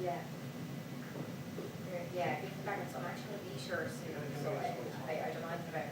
Yeah. Yeah, in fact, I'm actually going to be sure soon, so I don't know anything about it.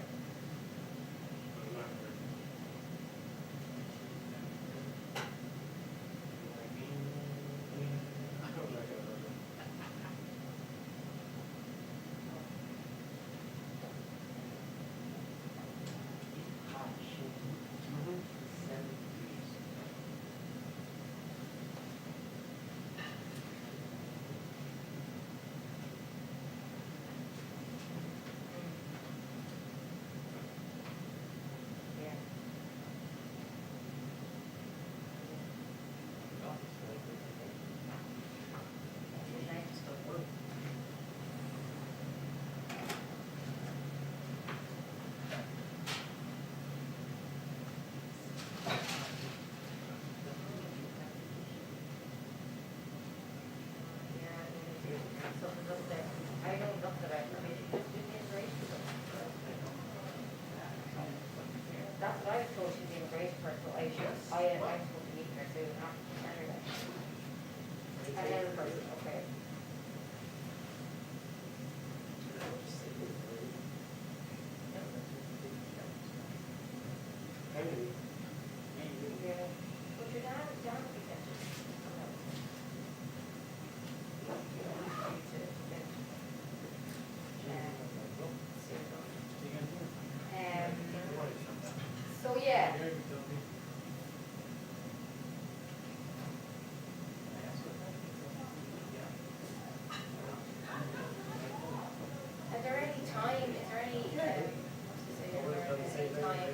That's what I was told, she's the immigration person, so I'm supposed to meet her soon after Saturday. Another person, okay. Yeah. But your dad is down with it. So yeah. Is there any time, is there any, what's to say, is there any time?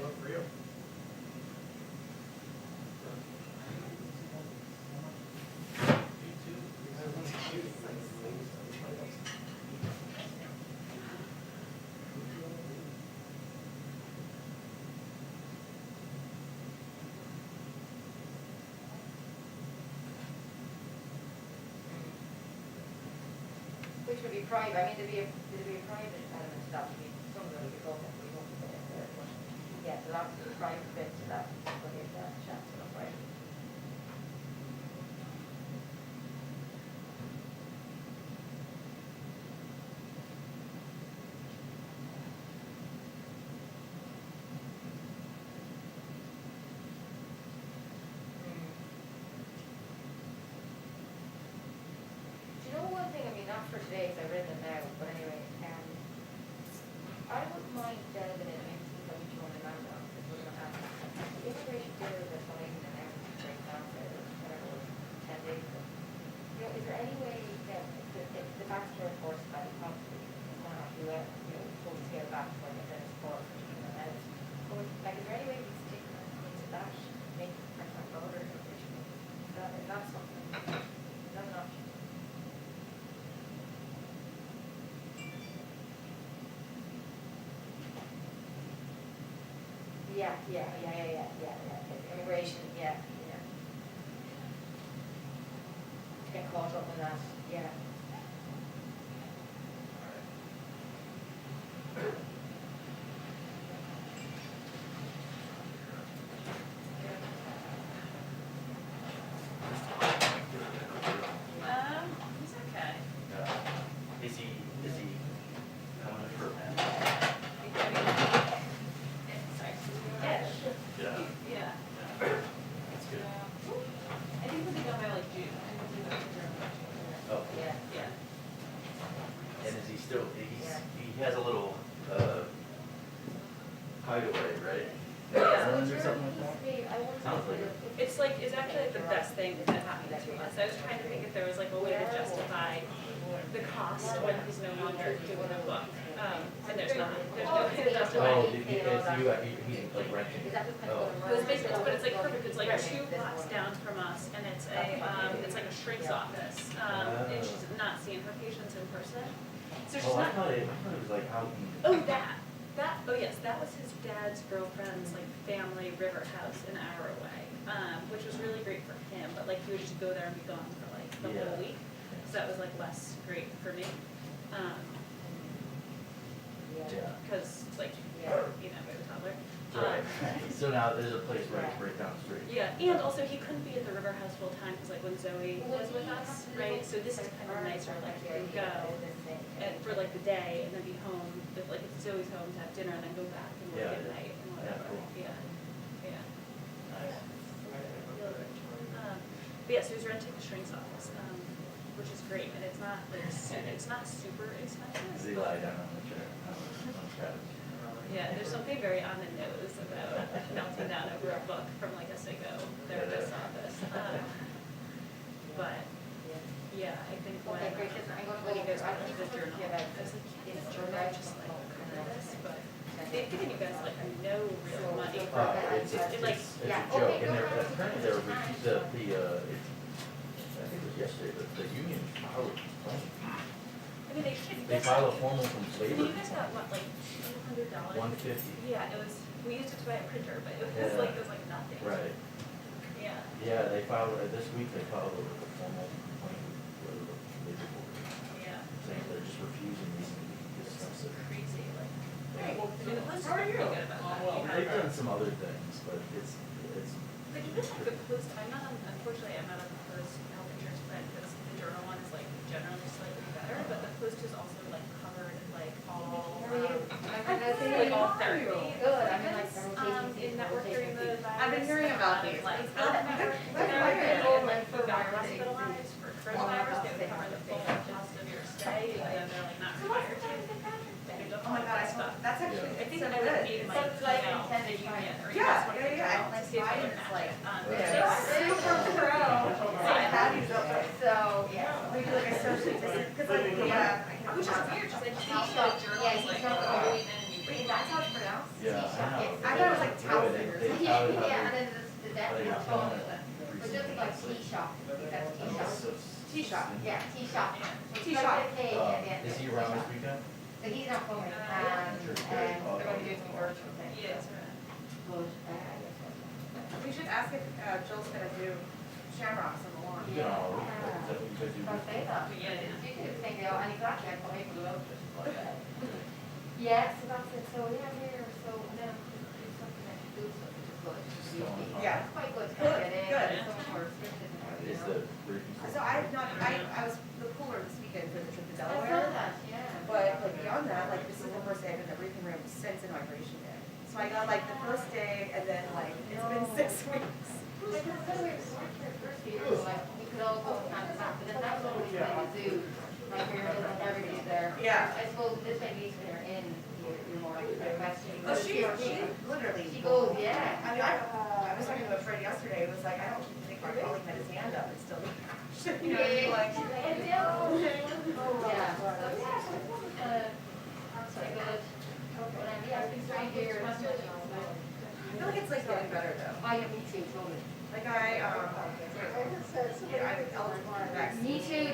Which would be private, I mean, there'd be a private element to that, some of them would be public, we won't put in there, but yeah, there'll have to be a private bit to that, when you have that chat stuff, right? Do you know one thing, I mean, not for today, because I read them now, but anyway, I wouldn't mind delving in, I mean, see how each one remember, because we're going to have the immigration bill that's not even an hour, for example, whatever, 10 days ago. You know, is there any way that the backstory course that you probably is going to have to, full scale back when it finishes course or something else? But, like, is there any way we stick into that, make it personal voter immigration? Is that something, is that an option? Yeah. Immigration, yeah. Get caught up in that, yeah. He's okay. Is he coming for a man? Yeah. Yeah. That's good. I think we'll be done by like June. Oh. Yeah. And is he still, he has a little, hideaway, right? Yeah. Or something like that? Sounds like it. It's actually like the best thing that happened to us. I was trying to think if there was like a way to justify the cost when he's no longer doing the book. And there's not. There's no way to justify Oh, it. he's like renting. Oh. It was basically, but it's like perfect. It's like 2 blocks down from us, and it's like a shrink's office. And she's not seeing her patients in person, so she's Oh, I not. thought it was like out in. Oh yes, that was his dad's girlfriend's like family river house an hour away, which was really great for him. But like he would just go there and be gone for like the whole week, so that was like less great for me. Yeah. Because like, you know, with a toddler. Right. so now there's a place right down the street. Yeah, and also he couldn't be at the River House full time, cause like when Zoe was with us, right, so this is kind of nicer, like he can go and for like the day and then be home, if like if Zoe's home to have dinner and then go back and work at night and whatever, cool. yeah, yeah. Nice. But yeah, so he's renting a shrink's office, which is great, and it's not like, it's not super expensive. Does he lie down on the chair, on the couch? Yeah, there's something very on the nose about melting down over a book from like a sicko therapist's office. But, yeah, I think when he goes back to the journal, I was like, yeah, this journal just like cover this, but they've given you guys like no real money for It's a joke, and they're, apparently they're, I think it was yesterday, but the union filed a complaint. I mean, they should. They filed a formal I mean, complaint. you guys got what, like $200? $150. Yeah, it was, we used it to buy a printer, but it Yeah. was like nothing. Right. Yeah. Yeah, they filed, this week they filed a formal complaint with the labor board, Yeah. saying they're just refusing these stuff. So crazy, like. Hey, I mean, the post is pretty good about that. You have- They've done some other things, but it's, Like, even like the post, unfortunately, I'm not on the post health insurance plan because the journal one is like generally slightly better, but the post is also like covered like all, like all therapy. Good, I mean, like, In network during the virus. I've been hearing about these. Like, It's not not- network that's therapy, weird. and like, you got hospitalized for coronavirus, they would cover the full cost of your stay, and then they're like not required to. They don't Oh my God, stuff. that's actually, I it's think so I would good. need So my it's like email to the intended union, or Yeah, you just want yeah, to yeah. email to see if I can It's match like- it. Yeah. Super pro. So I have these up there. So, yeah. We do like a social distance, because like, yeah. Which is weird, because like, He's he not- journal yeah, is he's like, not oh, going- and you Wait, that's how it's pronounced? yeah, I know. I thought it was like They- towel they- fingers. they filed it Yeah, and under- then the death they got phone, filed it but just like tea shop, that's tea shop. Tea shop. Yeah, tea shop. Tea shop. Is he around this weekend? So he's not coming, and they're going to do some virtual thing. Yeah, it's right. But, We should ask if Jill's gonna do shamrocks on the lawn. You know, is that what you guys do? I'll say that. Yeah, yeah. You could think, and exactly, I thought maybe we'll just like that. Yeah, so that's it, so yeah, here, so then do something that you do, so it's just good. Yeah. It's quite good to Good, get in, good. it's so much more restricted than everything Is else. the briefing? So I've not, I was the cooler this weekend for the trip to I saw Delaware. that, yeah. But like beyond that, like this is the first day I've been in the briefing room since inauguration day. So I got like the first day and then like, it's been 6 weeks. Like, it's kind of weird, 'cause when I came first year, like, we could all go kind of back, but then that was always like a zoo. Like, where everybody's there. Yeah. I suppose this may be when you're in, you're more like a question. Oh, she literally. She goes, yeah. I mean, I was talking to a friend yesterday, it was like, I don't think my colleague had his hand up, it's still, you know, Yeah. like. Yeah. So, yeah, so I'm sorry, good. But, yeah, it's been 3 years. I feel like it's like getting better though. I am, me too, totally. Like I'm eligible for the vaccine. Me too,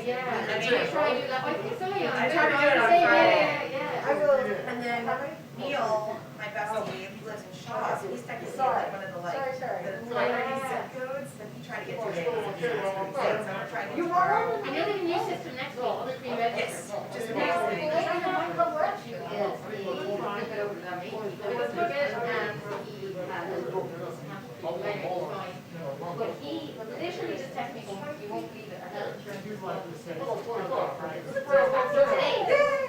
yeah. I mean, I try to do that, I think so, yeah. I tried to do it on Yeah, Friday. yeah. I will, and then Neil, my bestie, he lives in Shaw, so he's technically like one of the like, the priority zip codes, and he tried to get 2 days. So I'm trying to. I know the new system next week, we'll pre-register. Yes, just The the next next thing. thing. I know my co-work is the, flip it over to them, he was good, and he had but he literally just texted me, going, you won't believe it, our health insurance is like, today,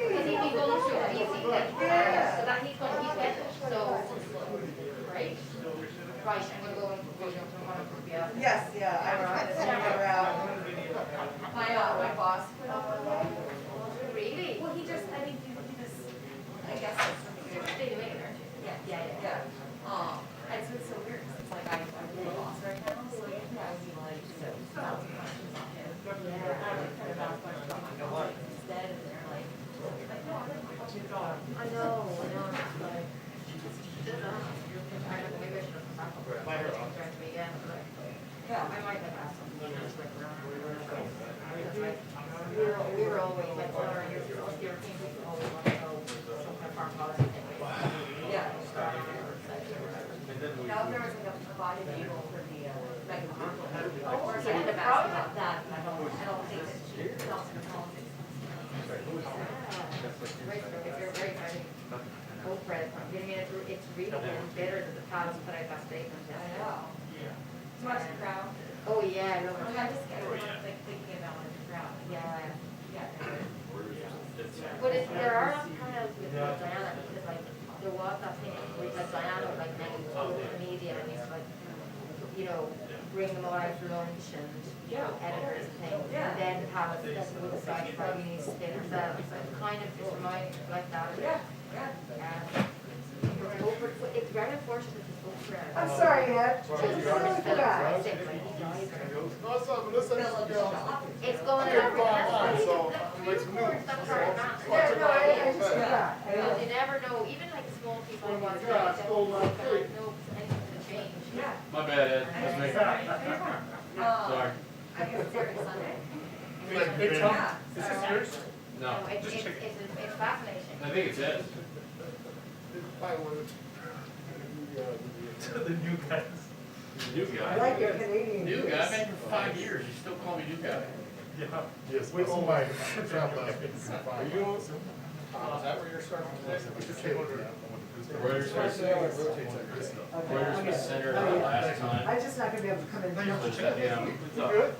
because he's been going through the BC thing, so that he's going, he's getting it, so, great. Right, I'm gonna go and go down to one of the, Yes, yeah, I was trying to figure out. My boss put up one day. Really? Well, he just, I think he just, I guess that's something to do. Stay away, aren't you? Yeah. And so it's so weird, 'cause it's like I'm the boss right now, so I would be like, so, thousand questions on him. Yeah. I would kind of ask questions on my colleagues instead, and they're like, no, I don't know what you're doing. I know, it's like. I don't know, maybe I should have come back. Trying to be again, but Yeah. I might have asked something, like around. We were always like, well, our European people always want to know some kind of farm policy thing. Yeah. Now, if there was like a body table for the, like, of course, I had to ask about that, and I don't think that she talks in politics. Great, if you're very exciting. bread crumb, you know what I mean, it's really getting bitter that the palace put out that statement yesterday. To watch the crowd. Oh, yeah, I love I'm it. just getting like thinking about like the crowd. Yeah. It's- But there are parallels with Diana, because like, there was that thing with like Diana, like many with the media, and it's like, you know, bring them all out for lunch and, you know, editors and things. And then the palace, then we decided that we need to spin ourselves, so it kind of just reminds me like that. It's very unfortunate that it's Oprah. I'm sorry, Ed. Just Just so really forgot. sick, like he dies or. No, it's not, Melissa. It's going Yeah, on. fine, so, That's makes the me- report, that's how it happens. Yeah, no, I just forgot. Because you never know, even like small people who want to Yeah, say, stole my like, cake. no, anything's gonna change. Yeah. My bad, Ed, that's me. Sorry. I guess it's every Sunday. Big Yeah. Tom, is this yours? No, It's fascinating. I think it's Ed's. I wanted. The new guys. New I guy. like your Canadian. New voice. guy, I've been here for 5 years, you still call me new guy. Yeah. Yes, wait, oh my. Are you? Is that where you're starting? Reuters was, Reuters was center last time. I'm just not gonna be able to come in. Usually shut down. You good?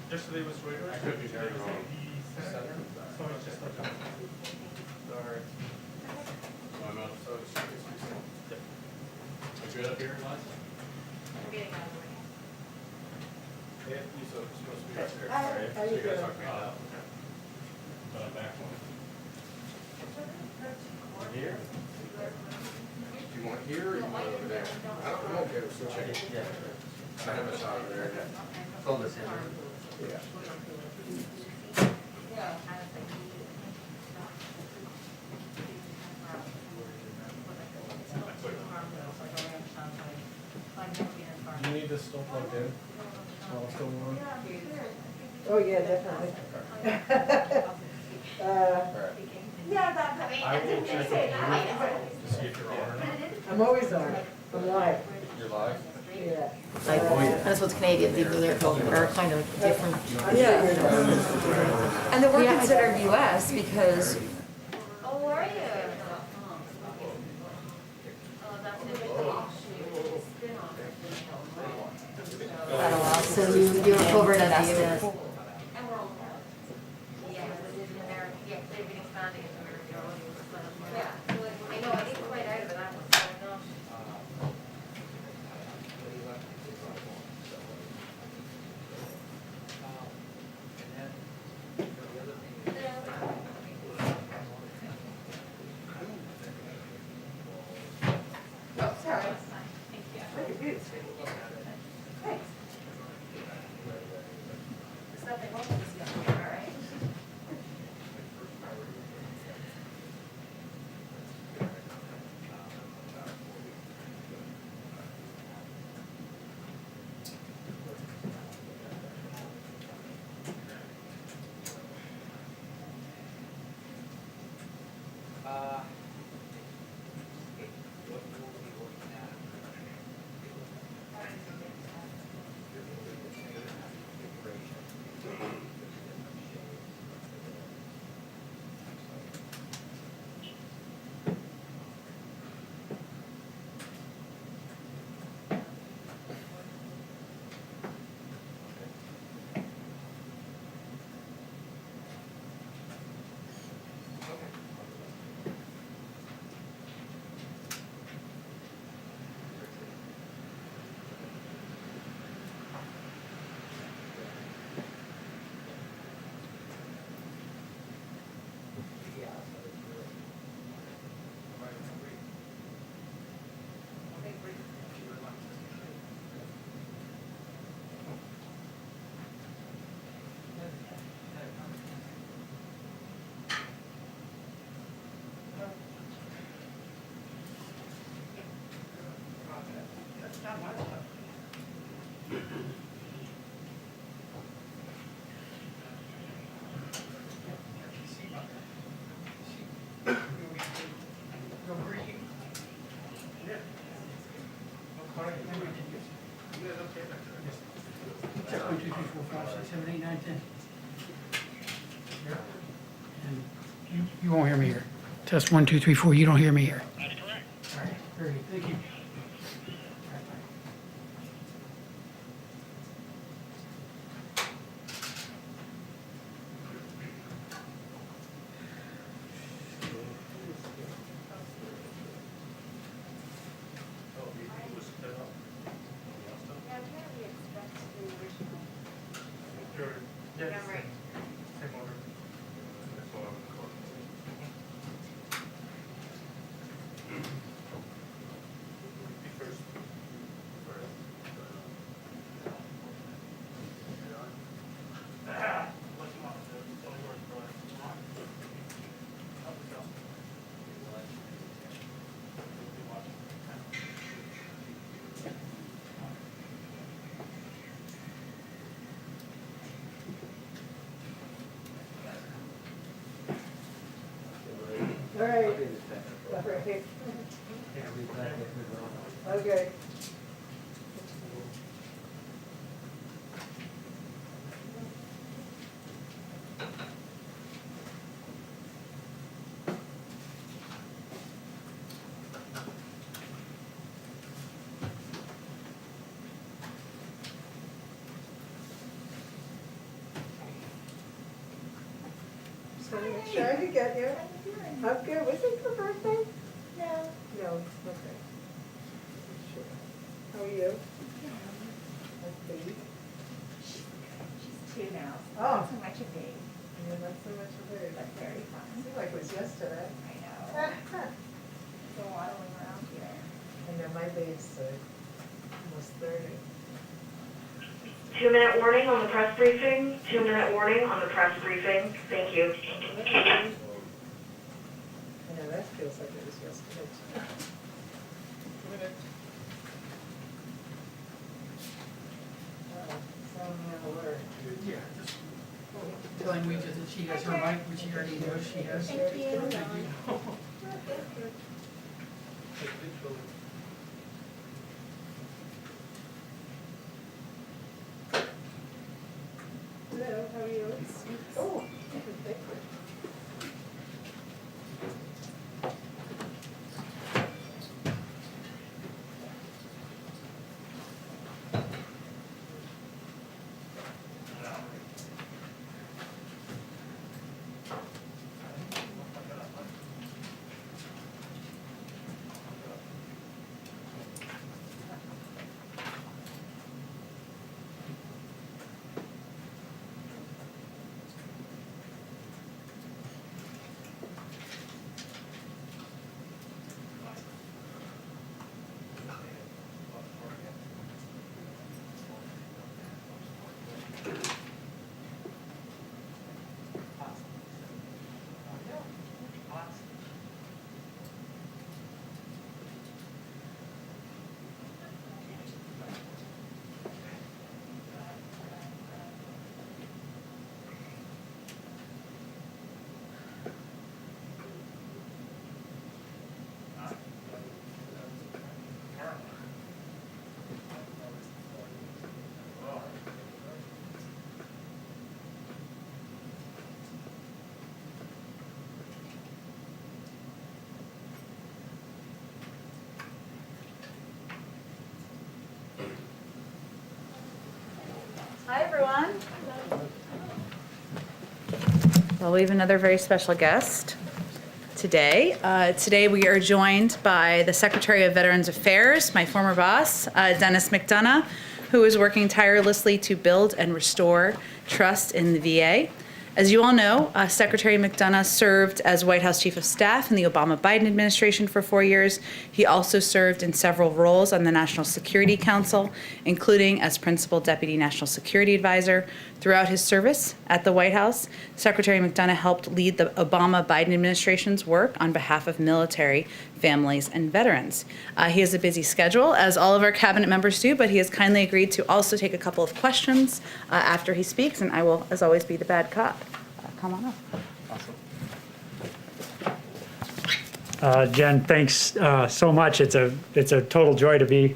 Yesterday was Reuters. I could be very wrong. So it's just like. Sorry. My mouth, so it's. I good up here, Liza? We're getting out of the way. Yeah, you supposed to be upstairs. How So you you guys doing? talk me out. But I'm back one. Here? Do you want here or you want over there? I'm okay with switching. Yeah. I have a shot over there. It's on the center. Yeah. Do you need this still plugged in? While it's still on? Oh, yeah, definitely. Yeah, that, I mean, I will didn't check say with that. To see if you're on or not. I'm always on. I'm live. You're live? Yeah. Like, that's what's Canadian people are kind of different. Yeah. And then we're considered US because Oh, are you? Oh, that's interesting. So you were covered at the US. And we're all. Yeah, it is in America, yeah, they've been expanding in America already. Yeah. I know, I didn't quite out of that one, so I'm not. Oh, sorry. Look at you. Thanks. There's nothing wrong with this young man, all right? Check 1, 2, 3, 4, 5, 6, 7, 8, 9, 10. And you won't hear me here. Test 1, 2, 3, 4. You don't hear me here. That's correct. All right, very good. Thank you. Yes. Yeah, right. Same order. All right. Okay. So make sure I get you. I'm good. Was it your birthday? No. No, okay. Sure. How are you? That's baby. She's 2 now. Oh. Not so much a baby, Yeah, not so much of it. but very fun. Seemed like it was yesterday. I know. So waddling around here. I know my baby's almost 30. 2-minute warning on the press briefing. 2-minute warning on the press briefing. Thank you. I know, that feels like it was yesterday too. Sound alert. Yeah, just telling Rita that she has her mic, which she already knows she has. Thank you. Thank you. Hello, how are you? Oh, thank you. Hi, everyone. Well, we have another very special guest today. Today we are joined by the Secretary of Veterans Affairs, my former boss, Dennis McDonough, who is working tirelessly to build and restore trust in the VA. As you all know, Secretary McDonough served as White House Chief of Staff in the Obama-Biden administration for 4 years. He also served in several roles on the National Security Council, including as Principal Deputy National Security Advisor. Throughout his service at the White House, Secretary McDonough helped lead the Obama-Biden administration's work on behalf of military, families, and veterans. He has a busy schedule, as all of our cabinet members do, but he has kindly agreed to also take a couple of questions after he speaks, and I will, as always, be the bad cop. Come on up. Jen, thanks so much. It's a total joy to be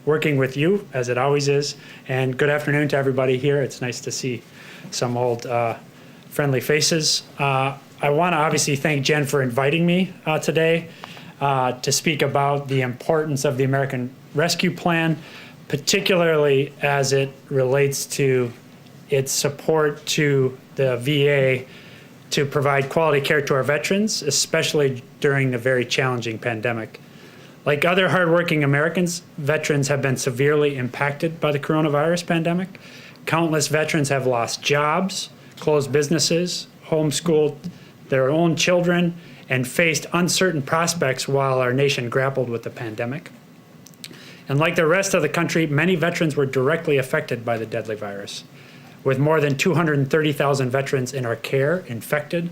working with you, as it always is. And good afternoon to everybody here. It's nice to see some old friendly faces. I want to obviously thank Jen for inviting me today to speak about the importance of the American Rescue Plan, particularly as it relates to its support to the VA to provide quality care to our veterans, especially during the very challenging pandemic. Like other hardworking Americans, veterans have been severely impacted by the coronavirus pandemic. Countless veterans have lost jobs, closed businesses, homeschooled their own children, and faced uncertain prospects while our nation grappled with the pandemic. And like the rest of the country, many veterans were directly affected by the deadly virus, with more than 230,000 veterans in our care infected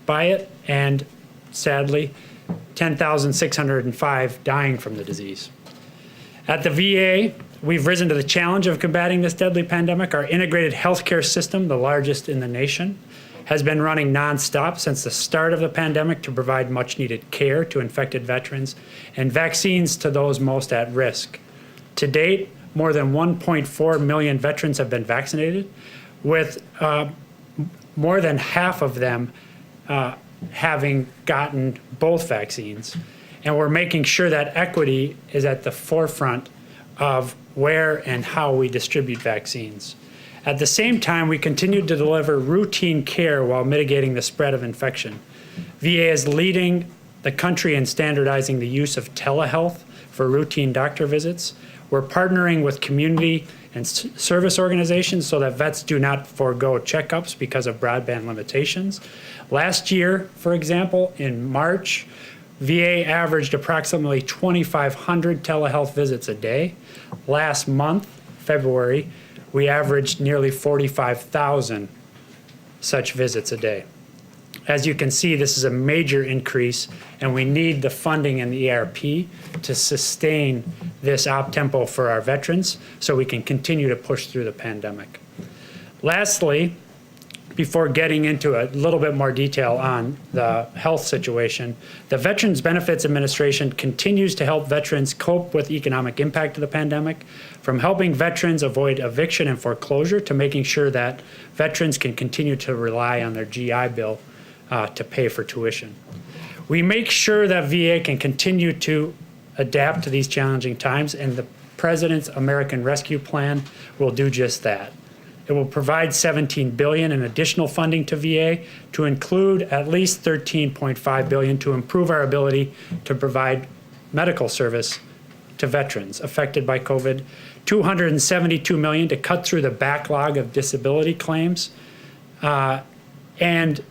by it, and sadly, 10,605 dying from the disease. At the VA, we've risen to the challenge of combating this deadly pandemic. Our integrated healthcare system, the largest in the nation, has been running nonstop since the start of the pandemic to provide much needed care to infected veterans and vaccines to those most at risk. To date, more than 1.4 million veterans have been vaccinated, with more than half of them having gotten both vaccines. And we're making sure that equity is at the forefront of where and how we distribute vaccines. At the same time, we continue to deliver routine care while mitigating the spread of infection. VA is leading the country in standardizing the use of telehealth for routine doctor visits. We're partnering with community and service organizations so that vets do not forego checkups because of broadband limitations. Last year, for example, in March, VA averaged approximately 2,500 telehealth visits a day. Last month, February, we averaged nearly 45,000 such visits a day. As you can see, this is a major increase, and we need the funding in the ERP to sustain this op-tempo for our veterans so we can continue to push through the pandemic. Lastly, before getting into a little bit more detail on the health situation, the Veterans Benefits Administration continues to help veterans cope with the economic impact of the pandemic, from helping veterans avoid eviction and foreclosure to making sure that veterans can continue to rely on their GI Bill to pay for tuition. We make sure that VA can continue to adapt to these challenging times, and the President's American Rescue Plan will do just that. It will provide $17 billion in additional funding to VA, to include at least $13.5 billion to improve our ability to provide medical service to veterans affected by COVID, $272 million to cut through the backlog of disability claims, and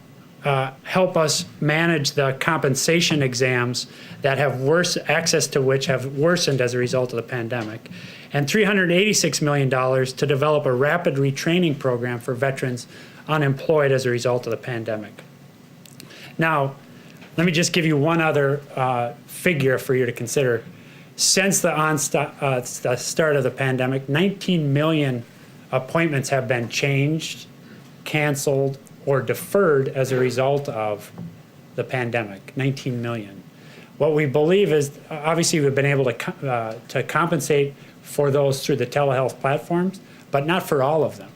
help us manage the compensation exams that have access to which have worsened as a result of the pandemic, and $386 million to develop a rapid retraining program for veterans unemployed as a result of the pandemic. Now, let me just give you one other figure for you to consider. Since the start of the pandemic, 19 million appointments have been changed, canceled, or deferred as a result of the pandemic, 19 million. What we believe is, obviously we've been able to compensate for those through the telehealth platforms, but not for all of them.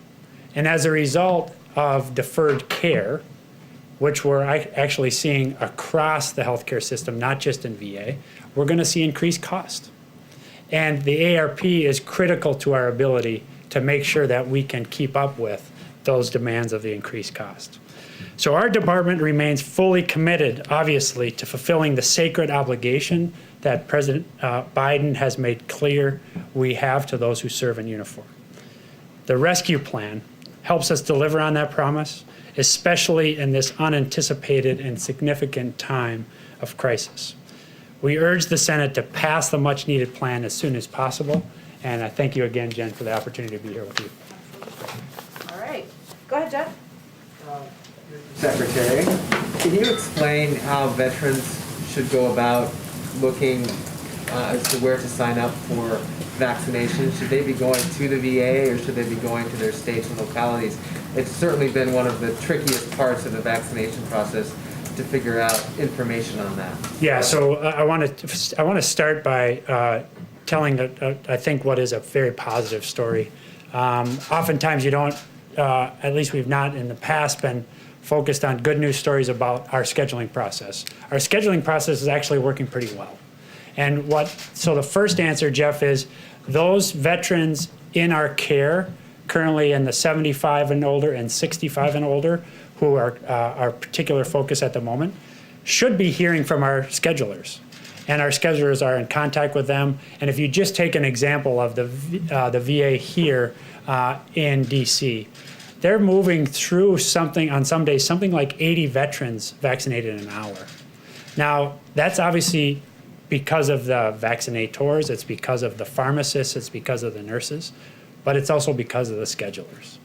And as a result of deferred care, which we're actually seeing across the healthcare system, not just in VA, we're gonna see increased cost. And the ARP is critical to our ability to make sure that we can keep up with those demands of the increased cost. So our department remains fully committed, obviously, to fulfilling the sacred obligation that President Biden has made clear we have to those who serve in uniform. The rescue plan helps us deliver on that promise, especially in this unanticipated and significant time of crisis. We urge the Senate to pass the much-needed plan as soon as possible, and I thank you again, Jen, for the opportunity to be here with you. All right, go ahead, Jeff. Secretary, can you explain how veterans should go about looking as to where to sign up for vaccination? Should they be going to the VA or should they be going to their states and localities? It's certainly been one of the trickiest parts of the vaccination process to figure out information on that. Yeah, so I want to start by telling, I think, what is a very positive story. Oftentimes you don't, at least we've not in the past been focused on good news stories about our scheduling process. Our scheduling process is actually working pretty well. And so the first answer, Jeff, is those veterans in our care, currently in the 75 and older and 65 and older, who are our particular focus at the moment, should be hearing from our schedulers. And our schedulers are in contact with them. And if you just take an example of the VA here in DC, they're moving through on some days, something like 80 veterans vaccinated in an hour. Now, that's obviously because of the vaccinators, it's because of the pharmacists, it's because of the nurses, but it's also because of the schedulers.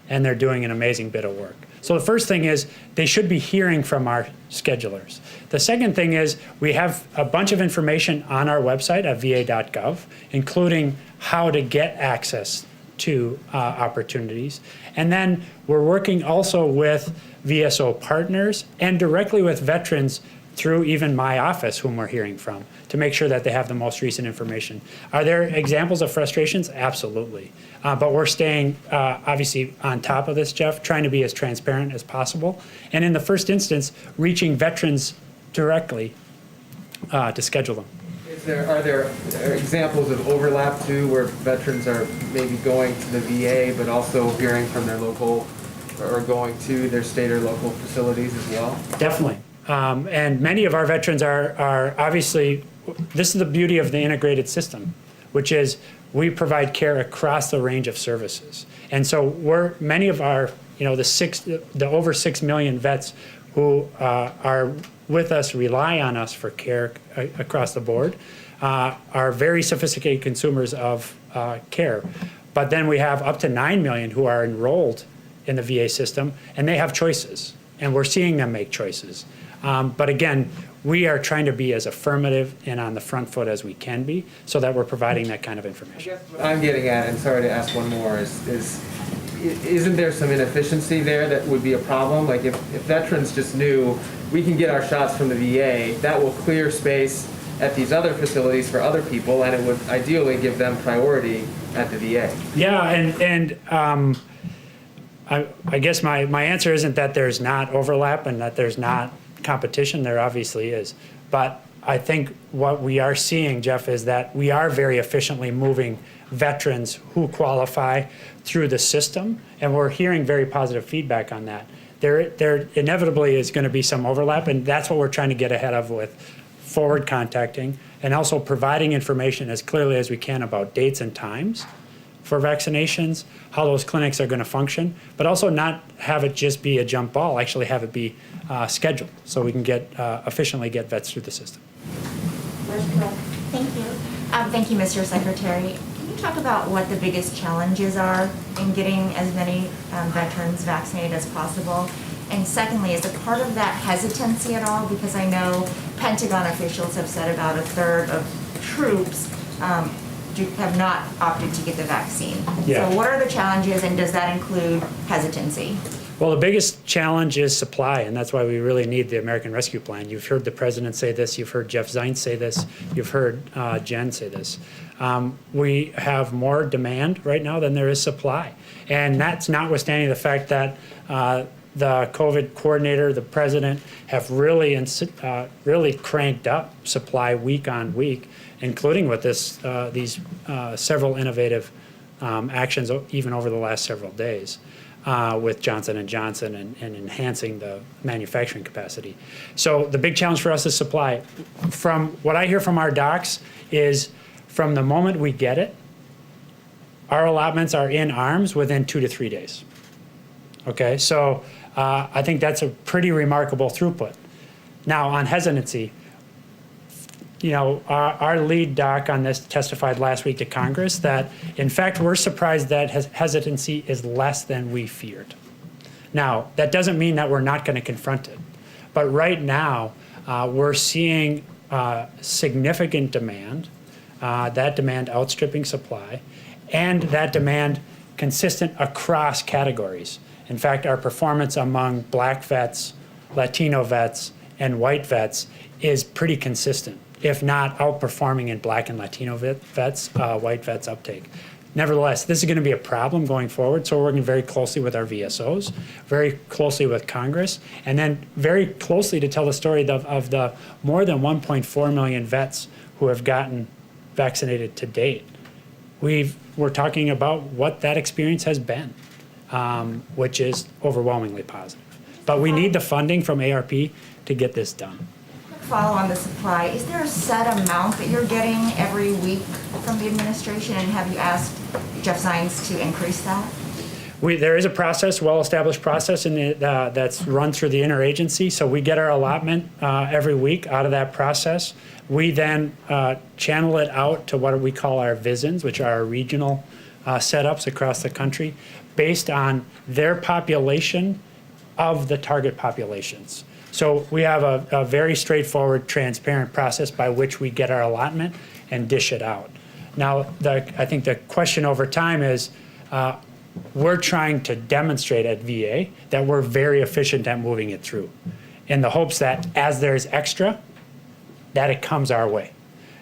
And they're doing an amazing bit of work. So the first thing is they should be hearing from our schedulers. The second thing is we have a bunch of information on our website at va.gov, including how to get access to opportunities. And then we're working also with VSO partners and directly with veterans through even my office, whom we're hearing from, to make sure that they have the most recent information. Are there examples of frustrations? Absolutely. But we're staying obviously on top of this, Jeff, trying to be as transparent as possible. And in the first instance, reaching veterans directly to schedule them. Are there examples of overlap too, where veterans are maybe going to the VA, but also hearing from their local, or going to their state or local facilities as well? Definitely. And many of our veterans are obviously, this is the beauty of the integrated system, which is we provide care across the range of services. And so many of our, the over 6 million vets who are with us, rely on us for care across the board, are very sophisticated consumers of care. But then we have up to 9 million who are enrolled in the VA system, and they have choices, and we're seeing them make choices. But again, we are trying to be as affirmative and on the front foot as we can be, so that we're providing that kind of information. What I'm getting at, and sorry to ask one more, isn't there some inefficiency there that would be a problem? Like if veterans just knew we can get our shots from the VA, that will clear space at these other facilities for other people, and it would ideally give them priority at the VA. Yeah, and I guess my answer isn't that there's not overlap and that there's not competition. There obviously is. But I think what we are seeing, Jeff, is that we are very efficiently moving veterans who qualify through the system, and we're hearing very positive feedback on that. There inevitably is going to be some overlap, and that's what we're trying to get ahead of with forward contacting and also providing information as clearly as we can about dates and times for vaccinations, how those clinics are going to function, but also not have it just be a jump ball, actually have it be scheduled so we can efficiently get vets through the system. Thank you. Thank you, Mr. Secretary. Can you talk about what the biggest challenges are in getting as many veterans vaccinated as possible? And secondly, is a part of that hesitancy at all? Because I know Pentagon officials have said about a third of troops have not opted to get the vaccine. Yeah. So what are the challenges, and does that include hesitancy? Well, the biggest challenge is supply, and that's why we really need the American Rescue Plan. You've heard the president say this, you've heard Jeff Zients say this, you've heard Jen say this. We have more demand right now than there is supply. And that's notwithstanding the fact that the COVID coordinator, the president, have really cranked up supply week on week, including with these several innovative actions even over the last several days with Johnson & Johnson and enhancing the manufacturing capacity. So the big challenge for us is supply. From what I hear from our docs is from the moment we get it, our allotments are in arms within 2 to 3 days. Okay, so I think that's a pretty remarkable throughput. Now on hesitancy, our lead doc on this testified last week to Congress that, in fact, we're surprised that hesitancy is less than we feared. Now, that doesn't mean that we're not going to confront it. But right now, we're seeing significant demand, that demand outstripping supply, and that demand consistent across categories. In fact, our performance among Black vets, Latino vets, and white vets is pretty consistent, if not outperforming in Black and Latino vets, white vets uptake. Nevertheless, this is going to be a problem going forward, so we're working very closely with our VSOs, very closely with Congress, and then very closely to tell the story of the more than 1.4 million vets who have gotten vaccinated to date. We're talking about what that experience has been, which is overwhelmingly positive. But we need the funding from ARP to get this done. Follow on the supply, is there a set amount that you're getting every week from the administration, and have you asked Jeff Zients to increase that? There is a process, well-established process that's run through the interagency, so we get our allotment every week out of that process. We then channel it out to what we call our VISNs, which are our regional setups across the country, based on their population of the target populations. So we have a very straightforward, transparent process by which we get our allotment and dish it out. Now, I think the question over time is, we're trying to demonstrate at VA that we're very efficient at moving it through, in the hopes that as there's extra, that it comes our way.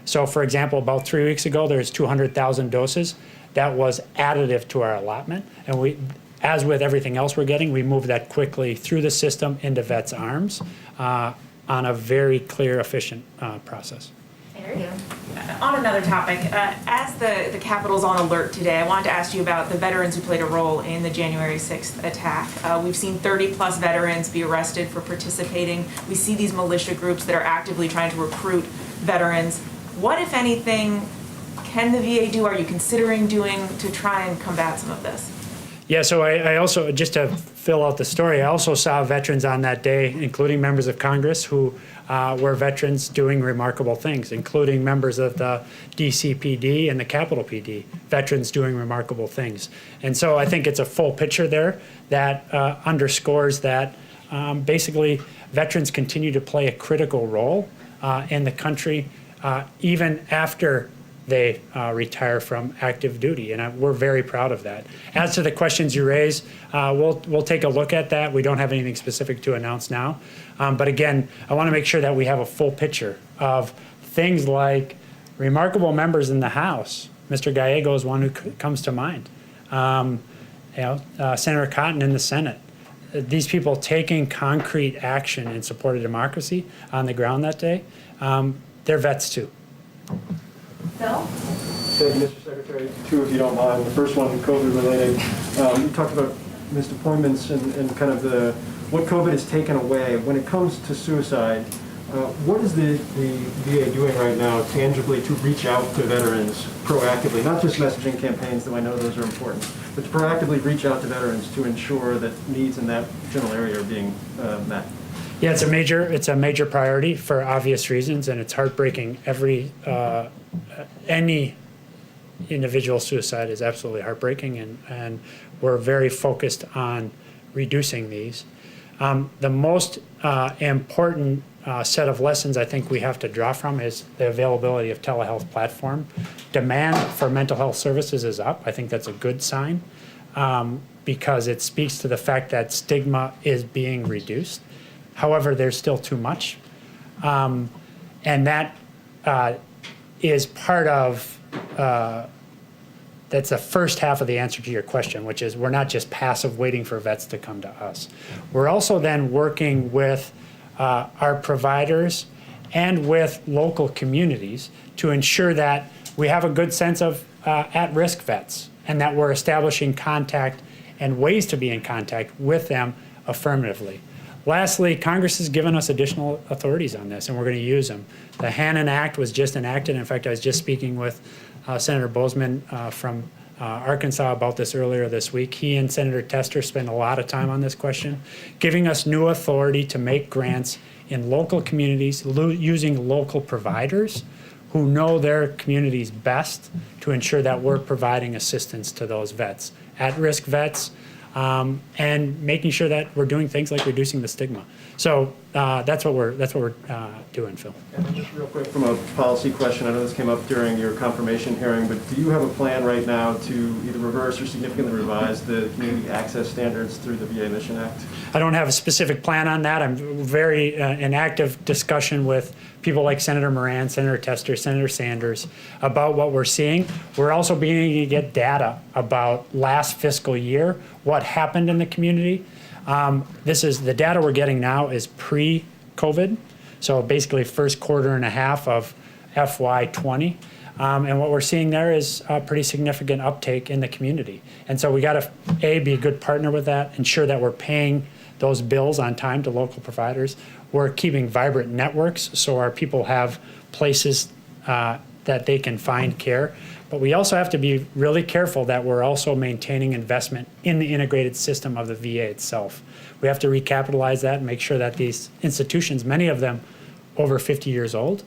So for example, about 3 weeks ago, there's 200,000 doses. That was additive to our allotment, and as with everything else we're getting, we move that quickly through the system into vets' arms on a very clear, efficient process. Thank you. On another topic, as the Capitol's on alert today, I wanted to ask you about the veterans who played a role in the January 6th attack. We've seen 30+ veterans be arrested for participating. We see these militia groups that are actively trying to recruit veterans. What, if anything, can the VA do? Are you considering doing to try and combat some of this? Yeah, so I also, just to fill out the story, I also saw veterans on that day, including members of Congress who were veterans doing remarkable things, including members of the DCPD and the Capitol PD, veterans doing remarkable things. And so I think it's a full picture there that underscores that basically veterans continue to play a critical role in the country even after they retire from active duty, and we're very proud of that. As to the questions you raise, we'll take a look at that. We don't have anything specific to announce now, but again, I want to make sure that we have a full picture of things like remarkable members in the House. Mr. Gallego is one who comes to mind. Senator Cotton in the Senate. These people taking concrete action in support of democracy on the ground that day, they're vets too. Phil? Thank you, Mr. Secretary. Two, if you don't mind. The first one, COVID related. You talked about missed appointments and kind of what COVID has taken away. When it comes to suicide, what is the VA doing right now tangibly to reach out to veterans proactively? Not just messaging campaigns, though I know those are important, but to proactively reach out to veterans to ensure that needs in that general area are being met. Yeah, it's a major priority for obvious reasons, and it's heartbreaking. Any individual suicide is absolutely heartbreaking, and we're very focused on reducing these. The most important set of lessons I think we have to draw from is the availability of telehealth platform. Demand for mental health services is up. I think that's a good sign because it speaks to the fact that stigma is being reduced. However, there's still too much. And that is part of, that's the first half of the answer to your question, which is we're not just passive waiting for vets to come to us. We're also then working with our providers and with local communities to ensure that we have a good sense of at-risk vets and that we're establishing contact and ways to be in contact with them affirmatively. Lastly, Congress has given us additional authorities on this, and we're going to use them. The Hannon Act was just enacted. In fact, I was just speaking with Senator Bozeman from Arkansas about this earlier this week. He and Senator Tester spent a lot of time on this question, giving us new authority to make grants in local communities using local providers who know their communities best to ensure that we're providing assistance to those vets, at-risk vets, and making sure that we're doing things like reducing the stigma. So that's what we're doing, Phil. And then just real quick, from a policy question, I know this came up during your confirmation hearing, but do you have a plan right now to either reverse or significantly revise the community access standards through the VA Mission Act? I don't have a specific plan on that. I'm very in active discussion with people like Senator Moran, Senator Tester, Senator Sanders about what we're seeing. We're also beginning to get data about last fiscal year, what happened in the community. This is the data we're getting now is pre-COVID, so basically first quarter and a half of FY20. And what we're seeing there is a pretty significant uptake in the community. And so we got to, A, be a good partner with that, ensure that we're paying those bills on time to local providers. We're keeping vibrant networks so our people have places that they can find care. But we also have to be really careful that we're also maintaining investment in the integrated system of the VA itself. We have to recapitalize that and make sure that these institutions, many of them over 50 years old,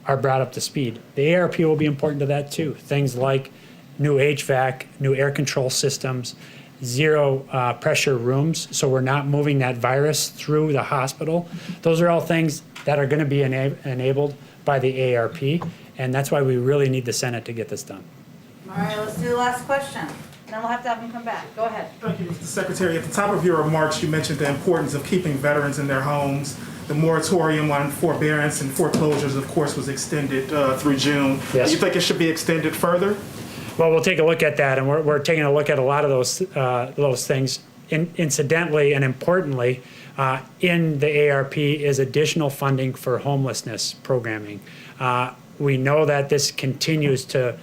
are brought up to speed. The ARP will be important to that too. Things like new HVAC, new air control systems, zero pressure rooms, so we're not moving that virus through the hospital. Those are all things that are going to be enabled by the ARP, and that's why we really need the Senate to get this done. All right, let's do the last question. Then we'll have to have them come back. Go ahead. Thank you, Mr. Secretary. At the top of your remarks, you mentioned the importance of keeping veterans in their homes. The moratorium on forbearance and foreclosures, of course, was extended through June. Yes. Do you think it should be extended further? Well, we'll take a look at that, and we're taking a look at a lot of those things. Incidentally and importantly, in the ARP is additional funding for homelessness programming. We know that this continues to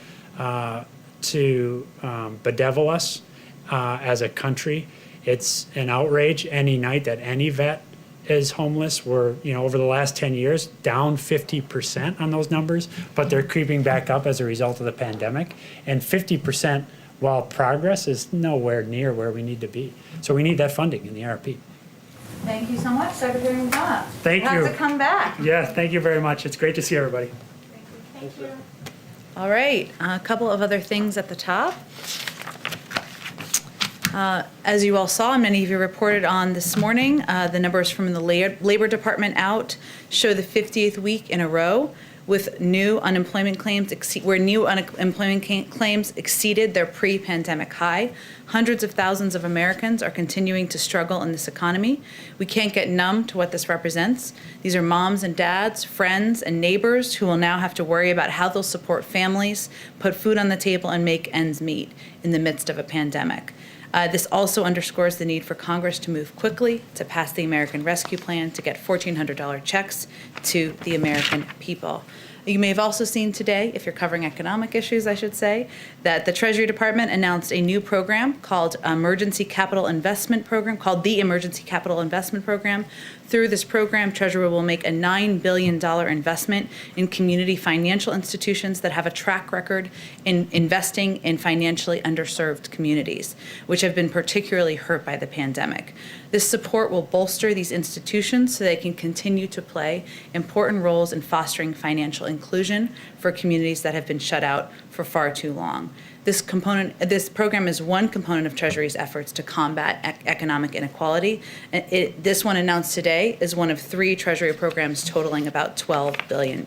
bedevil us as a country. It's an outrage any night that any vet is homeless. We're, over the last 10 years, down 50% on those numbers, but they're creeping back up as a result of the pandemic. And 50%, while progress, is nowhere near where we need to be. So we need that funding in the ARP. Thank you so much, Secretary McDonough. Thank you. We'll have to come back. Yeah, thank you very much. It's great to see everybody. Thank you. All right, a couple of other things at the top. As you all saw, many of you reported on this morning, the numbers from the Labor Department out show the 50th week in a row with new unemployment claims claims exceeded their pre-pandemic high. Hundreds of thousands of Americans are continuing to struggle in this economy. We can't get numb to what this represents. These are moms and dads, friends and neighbors who will now have to worry about how they'll support families, put food on the table, and make ends meet in the midst of a pandemic. This also underscores the need for Congress to move quickly to pass the American Rescue Plan to get $1,400 checks to the American people. You may have also seen today, if you're covering economic issues, I should say, that the Treasury Department announced a new program called the Emergency Capital Investment Program. Through this program, Treasury will make a $9 billion investment in community financial institutions that have a track record in investing in financially underserved communities, which have been particularly hurt by the pandemic. This support will bolster these institutions so they can continue to play important roles in fostering financial inclusion for communities that have been shut out for far too long. This program is one component of Treasury's efforts to combat economic inequality. This one announced today is one of 3 Treasury programs totaling about $12 billion.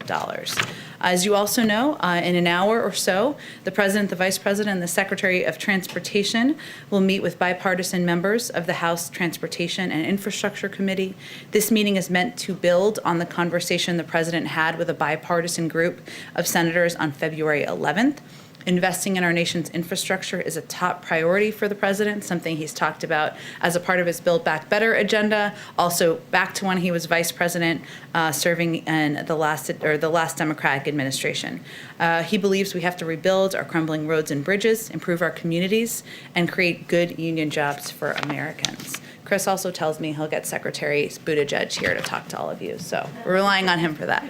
As you also know, in an hour or so, the President, the Vice President, and the Secretary of Transportation will meet with bipartisan members of the House Transportation and Infrastructure Committee. This meeting is meant to build on the conversation the President had with a bipartisan group of senators on February 11th. Investing in our nation's infrastructure is a top priority for the President, something he's talked about as a part of his Build Back Better agenda, also back to when he was Vice President, serving in the last Democratic administration. He believes we have to rebuild our crumbling roads and bridges, improve our communities, and create good union jobs for Americans. Chris also tells me he'll get Secretary Buttigieg here to talk to all of you, so we're relying on him for that.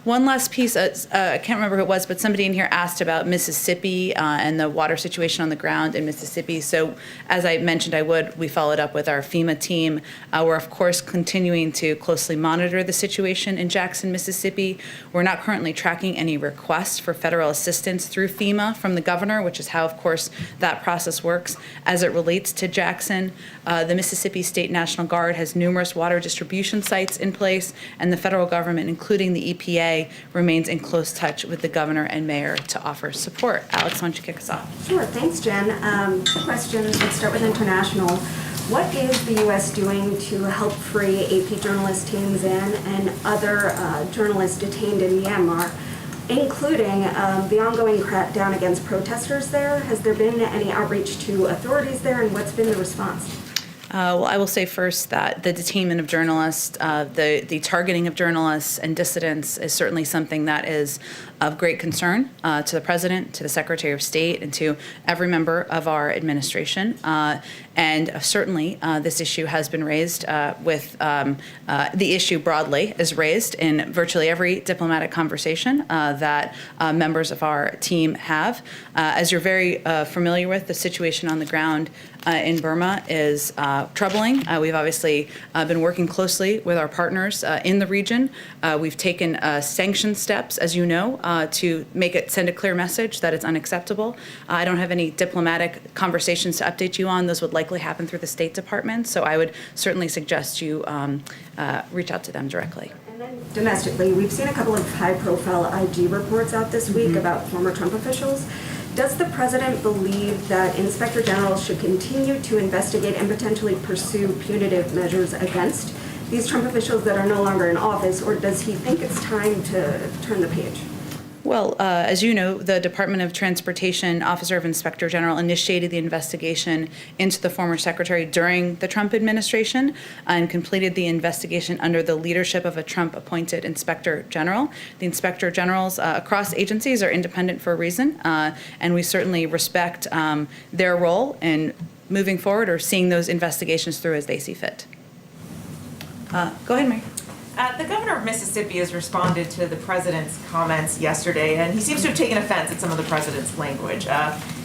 One last piece, I can't remember who it was, but somebody in here asked about Mississippi and the water situation on the ground in Mississippi. So as I mentioned we followed up with our FEMA team. We're of course continuing to closely monitor the situation in Jackson, Mississippi. We're not currently tracking any requests for federal assistance through FEMA from the governor, which is how of course that process works. As it relates to Jackson, the Mississippi State National Guard has numerous water distribution sites in place, and the federal government, including the EPA, remains in close touch with the governor and mayor to offer support. Alex, why don't you kick us off? Sure, thanks, Jen. Two questions. Let's start with international. What is the U.S. doing to help free AP journalist Thein Zan and other journalists detained in Myanmar, including the ongoing crackdown against protesters there? Has there been any outreach to authorities there, and what's been the response? Well, I will say first that the detainment of journalists, the targeting of journalists and dissidents is certainly something that is of great concern to the President, to the Secretary of State, and to every member of our administration. And certainly this issue has been raised the issue broadly is raised in virtually every diplomatic conversation that members of our team have. As you're very familiar with, the situation on the ground in Burma is troubling. We've obviously been working closely with our partners in the region. We've taken sanction steps, as you know, to send a clear message that it's unacceptable. I don't have any diplomatic conversations to update you on. Those would likely happen through the State Department, so I would certainly suggest you reach out to them directly. And then domestically, we've seen a couple of high-profile IG reports out this week about former Trump officials. Does the President believe that Inspector Generals should continue to investigate and potentially pursue punitive measures against these Trump officials that are no longer in office, or does he think it's time to turn the page? Well, as you know, the Department of Transportation Officer of Inspector General initiated the investigation into the former secretary during the Trump administration and completed the investigation under the leadership of a Trump-appointed Inspector General. The Inspector Generals across agencies are independent for a reason, and we certainly respect their role in moving forward or seeing those investigations through as they see fit. Go ahead, Mary. The governor of Mississippi has responded to the president's comments yesterday, and he seems to have taken offense at some of the president's language.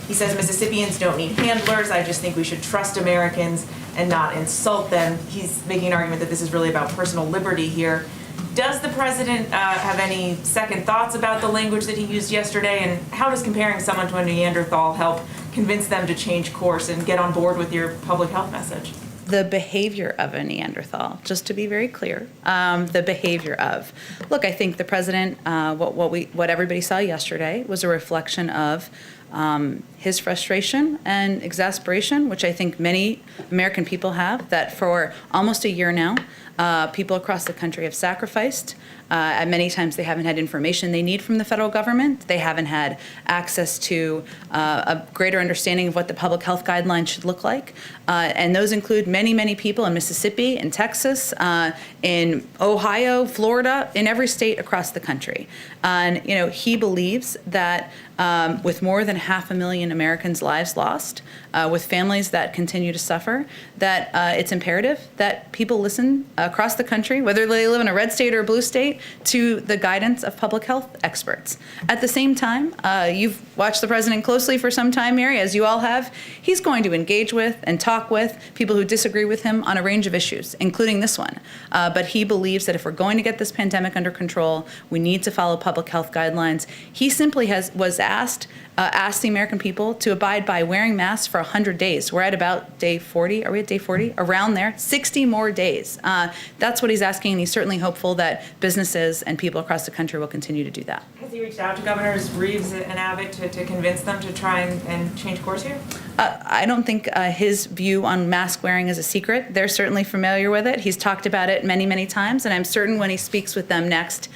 He says Mississippians don't need handlers. I just think we should trust Americans and not insult them. He's making an argument that this is really about personal liberty here. Does the president have any second thoughts about the language that he used yesterday, and how does comparing someone to a Neanderthal help convince them to change course and get on board with your public health message? The behavior of a Neanderthal, just to be very clear, the behavior of. Look, I think the president, what everybody saw yesterday was a reflection of his frustration and exasperation, which I think many American people have, that for almost a year now, people across the country have sacrificed. And many times they haven't had information they need from the federal government. They haven't had access to a greater understanding of what the public health guidelines should look like. And those include many, many people in Mississippi, in Texas, in Ohio, Florida, in every state across the country. And he believes that with more than 500,000 Americans' lives lost, with families that continue to suffer, that it's imperative that people listen across the country, whether they live in a red state or a blue state, to the guidance of public health experts. At the same time, you've watched the president closely for some time, Mary, as you all have. He's going to engage with and talk with people who disagree with him on a range of issues, including this one. But he believes that if we're going to get this pandemic under control, we need to follow public health guidelines. He simply was asked the American people to abide by wearing masks for 100 days. We're at about day 40. Are we at day 40? Around there. 60 more days. That's what he's asking, and he's certainly hopeful that businesses and people across the country will continue to do that. Has he reached out to Governors Reeves and Abbott to convince them to try and change course here? I don't think his view on mask wearing is a secret. They're certainly familiar with it. He's talked about it many, many times, and I'm certain when he speaks with them next,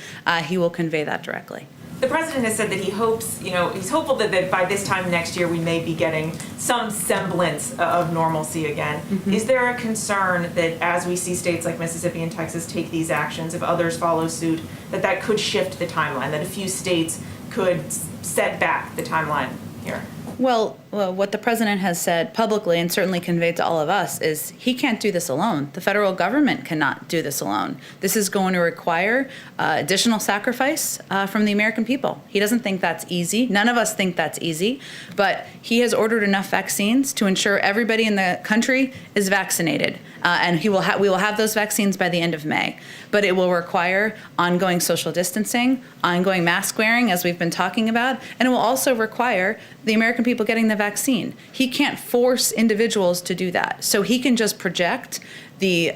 he will convey that directly. The president has said that he hopes, he's hopeful that by this time next year we may be getting some semblance of normalcy again. Mm-hmm. Is there a concern that as we see states like Mississippi and Texas take these actions, if others follow suit, that could shift the timeline, that a few states could set back the timeline here? Well, what the president has said publicly and certainly conveyed to all of us is he can't do this alone. The federal government cannot do this alone. This is going to require additional sacrifice from the American people. He doesn't think that's easy. None of us think that's easy, but he has ordered enough vaccines to ensure everybody in the country is vaccinated. And we will have those vaccines by the end of May. But it will require ongoing social distancing, ongoing mask wearing, as we've been talking about, and it will also require the American people getting the vaccine. He can't force individuals to do that. So he can just project the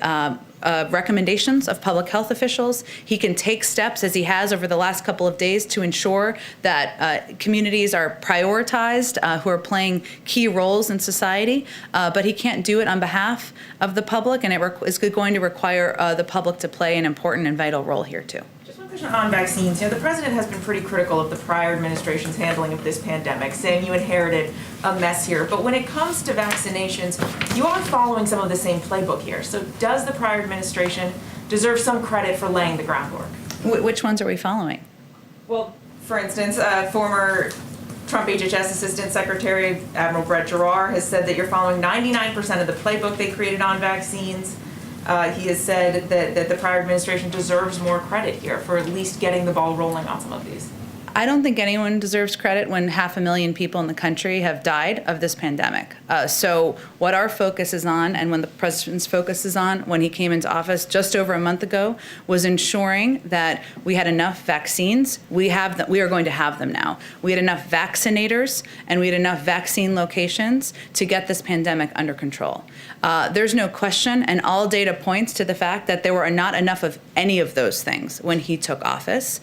recommendations of public health officials. He can take steps, as he has over the last couple of days, to ensure that communities are prioritized who are playing key roles in society, but he can't do it on behalf of the public, and it is going to require the public to play an important and vital role here too. Just one question on vaccines. You know, the president has been pretty critical of the prior administration's handling of this pandemic, saying you inherited a mess here. But when it comes to vaccinations, you are following some of the same playbook here. So does the prior administration deserve some credit for laying the groundwork? Which ones are we following? Well, for instance, former Trump HHS Assistant Secretary Admiral Brett Giroir has said that you're following 99% of the playbook they created on vaccines. He has said that the prior administration deserves more credit here for at least getting the ball rolling on some of these. I don't think anyone deserves credit when 500,000 people in the country have died of this pandemic. So what our focus is on, and when the president's focus is on when he came into office just over a month ago, was ensuring that we had enough vaccines. We are going to have them now. We had enough vaccinators and we had enough vaccine locations to get this pandemic under control. There's no question, and all data points to the fact that there were not enough of any of those things when he took office.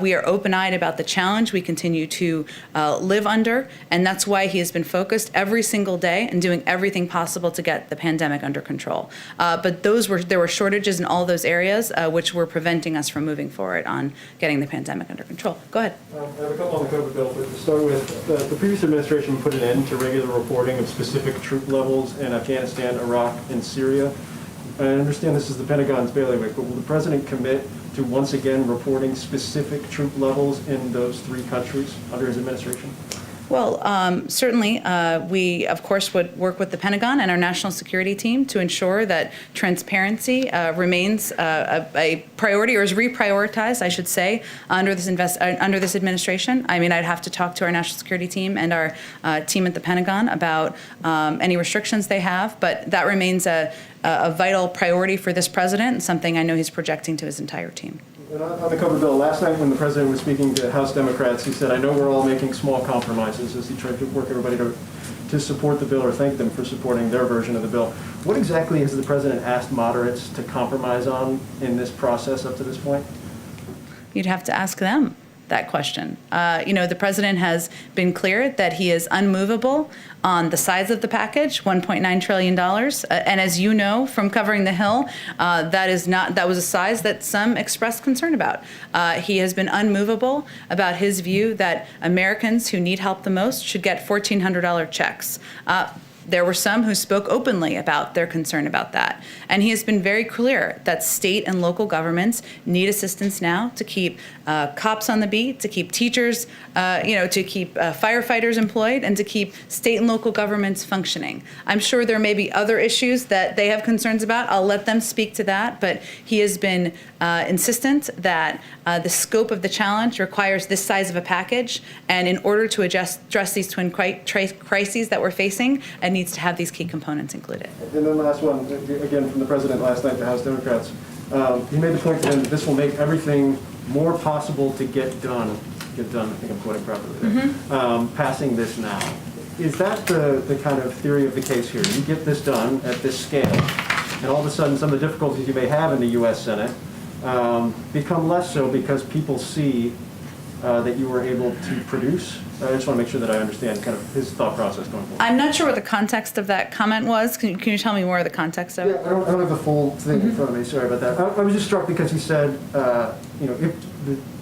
We are open-eyed about the challenge we continue to live under, and that's why he has been focused every single day and doing everything possible to get the pandemic under control. But there were shortages in all those areas which were preventing us from moving forward on getting the pandemic under control. Go ahead. I have a couple on the COVID bill, but to start with, the previous administration put an end to regular reporting of specific troop levels in Afghanistan, Iraq, and Syria. I understand this is the Pentagon's bailiwick, but will the president commit to once again reporting specific troop levels in those three countries under his administration? Well, certainly, we, of course, would work with the Pentagon and our national security team to ensure that transparency remains a priority, or is reprioritized, I should say, under this administration. I mean, I'd have to talk to our national security team and our team at the Pentagon about any restrictions they have, but that remains a vital priority for this president and something I know he's projecting to his entire team. And on the COVID bill, last night when the president was speaking to House Democrats, he said, I know we're all making small compromises, as he tried to work everybody to support the bill or thank them for supporting their version of the bill. What exactly has the president asked moderates to compromise on in this process up to this point? You'd have to ask them that question. The president has been clear that he is unmovable on the size of the package, $1.9 trillion. And as you know from covering the Hill, that was a size that some expressed concern about. He has been unmovable about his view that Americans who need help the most should get $1,400 checks. There were some who spoke openly about their concern about that. And he has been very clear that state and local governments need assistance now to keep cops on the beat, to keep teachers, to keep firefighters employed, and to keep state and local governments functioning. I'm sure there may be other issues that they have concerns about. I'll let them speak to that. But he has been insistent that the scope of the challenge requires this size of a package. And in order to address these twin crises that we're facing, it needs to have these key components included. And then last one, again from the president last night to House Democrats. He made the point to them that this will make everything more possible to get done, I think I'm quoting properly there, passing this now. Is that the kind of theory of the case here? You get this done at this scale, and all of a sudden some of the difficulties you may have in the U.S. Senate become less so because people see that you were able to produce? I just want to make sure that I understand kind of his thought process going forward. I'm not sure what the context of that comment was. Can you tell me more of the context of it? Yeah, I don't have the full thing in front of me. Sorry about that. I was just struck because he said, I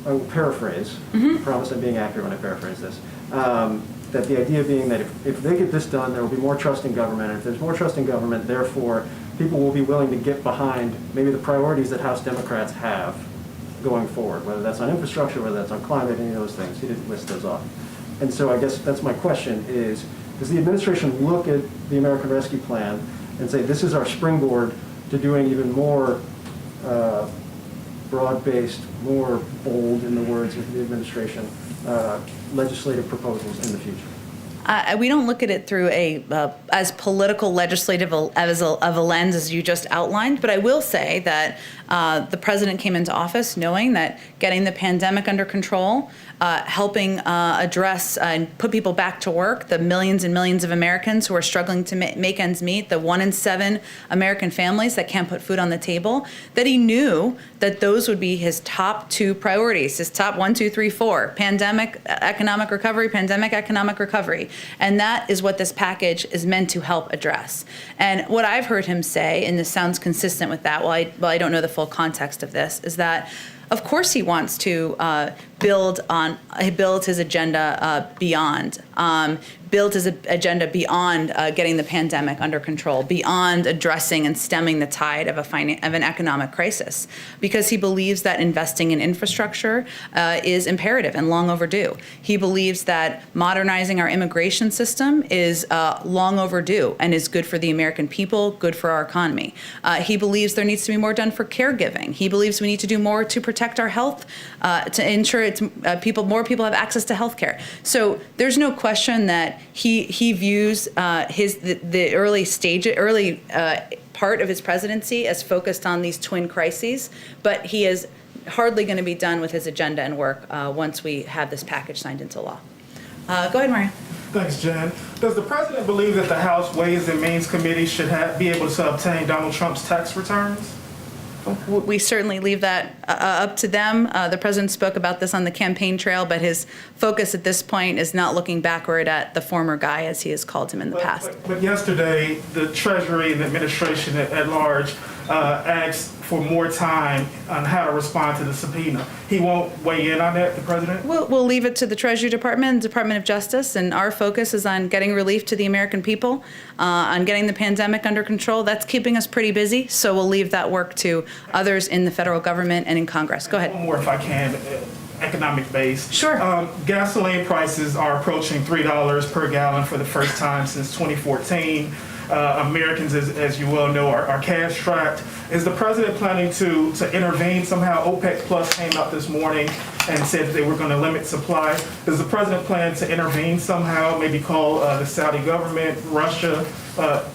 will paraphrase. I promise I'm being accurate when I paraphrase this. That the idea being that if they get this done, there will be more trust in government. And if there's more trust in government, therefore, people will be willing to get behind maybe the priorities that House Democrats have going forward, whether that's on infrastructure, whether that's on climate, any of those things. He didn't list those off. And so I guess that's my question is, does the administration look at the American Rescue Plan and say, this is our springboard to doing even more broad-based, more bold, in the words of the administration, legislative proposals in the future? We don't look at it through as political, legislative of a lens as you just outlined, but I will say that the president came into office knowing that getting the pandemic under control, helping address and put people back to work, the millions and millions of Americans who are struggling to make ends meet, the 1 in 7 American families that can't put food on the table, that he knew that those would be his top 2 priorities, his top 1, 2, 3, 4, pandemic, economic recovery, pandemic, economic recovery. And that is what this package is meant to help address. And what I've heard him say, and this sounds consistent with that, while I don't know the full context of this, is that of course he wants to build his agenda beyond getting the pandemic under control, beyond addressing and stemming the tide of an economic crisis, because he believes that investing in infrastructure is imperative and long overdue. He believes that modernizing our immigration system is long overdue and is good for the American people, good for our economy. He believes there needs to be more done for caregiving. He believes we need to do more to protect our health, to ensure more people have access to health care. So there's no question that he views the early part of his presidency as focused on these twin crises, but he is hardly going to be done with his agenda and work once we have this package signed into law. Go ahead, Mario. Thanks, Jen. Does the president believe that the House Ways and Means Committee should be able to obtain Donald Trump's tax returns? We certainly leave that up to them. The president spoke about this on the campaign trail, but his focus at this point is not looking backward at the former guy, as he has called him in the past. But yesterday, the Treasury and the administration at large asked for more time on how to respond to the subpoena. He won't weigh in on that, the president? We'll leave it to the Treasury Department and Department of Justice, and our focus is on getting relief to the American people, on getting the pandemic under control. That's keeping us pretty busy, so we'll leave that work to others in the federal government and in Congress. Go ahead. One more, if I can, economic based. Sure. Gasoline prices are approaching $3 per gallon for the first time since 2014. Americans, as you well know, are cash strapped. Is the president planning to intervene somehow? OPEC Plus came out this morning and said that they were going to limit supply. Does the president plan to intervene somehow, maybe call the Saudi government, Russia,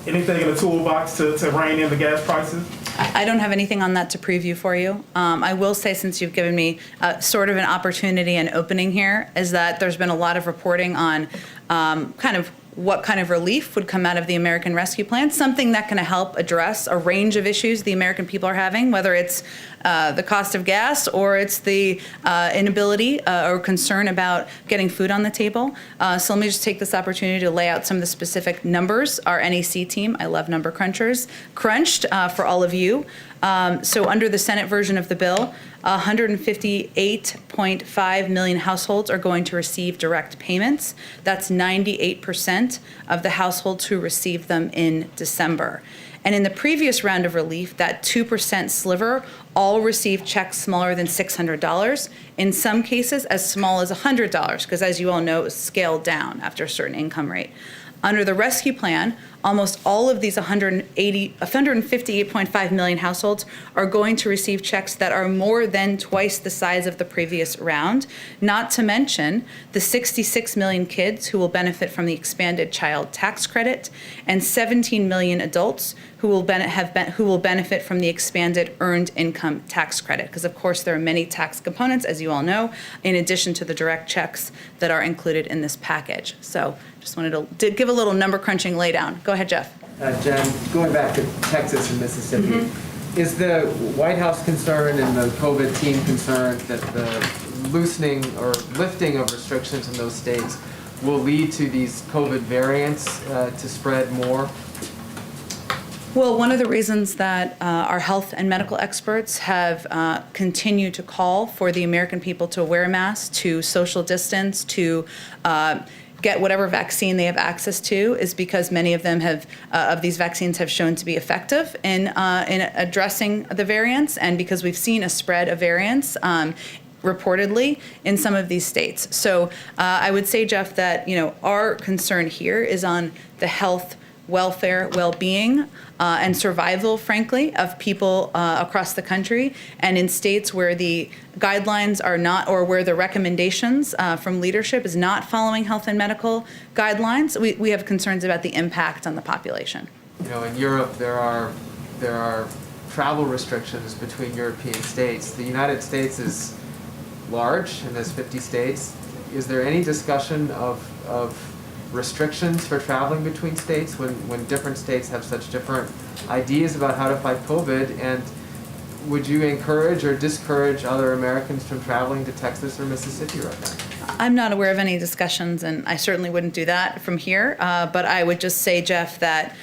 anything in the toolbox to rein in the gas prices? I don't have anything on that to preview for you. I will say, since you've given me sort of an opportunity and opening here, is that there's been a lot of reporting on what kind of relief would come out of the American Rescue Plan, something that can help address a range of issues the American people are having, whether it's the cost of gas or it's the inability or concern about getting food on the table. So let me just take this opportunity to lay out some of the specific numbers our NEC team, I love number crunchers, crunched for all of you. So under the Senate version of the bill, 158.5 million households are going to receive direct payments. That's 98% of the households who received them in December. And in the previous round of relief, that 2% sliver all received checks smaller than $600, in some cases as small as $100, because as you all know, it was scaled down after a certain income rate. Under the rescue plan, almost all of these 158.5 million households are going to receive checks that are more than twice the size of the previous round, not to mention the 66 million kids who will benefit from the expanded child tax credit and 17 million adults who will benefit from the expanded earned income tax credit. Because of course there are many tax components, as you all know, in addition to the direct checks that are included in this package. So just wanted to give a little number crunching laydown. Go ahead, Jeff. Jen, going back to Texas and Mississippi, is the White House concerned and the COVID team concerned that the loosening or lifting of restrictions in those states will lead to these COVID variants to spread more? Well, one of the reasons that our health and medical experts have continued to call for the American people to wear masks, to social distance, to get whatever vaccine they have access to, is because many of them of these vaccines have shown to be effective in addressing the variants, and because we've seen a spread of variants reportedly in some of these states. So I would say, Jeff, that our concern here is on the health, welfare, well-being, and survival, frankly, of people across the country. And in states where the guidelines are not, or where the recommendations from leadership is not following health and medical guidelines, we have concerns about the impact on the population. In Europe, there are travel restrictions between European states. The United States is large, and there's 50 states. Is there any discussion of restrictions for traveling between states when different states have such different ideas about how to fight COVID? And would you encourage or discourage other Americans from traveling to Texas or Mississippi right now? I'm not aware of any discussions, and I certainly wouldn't do that from here. But I would just say, Jeff, that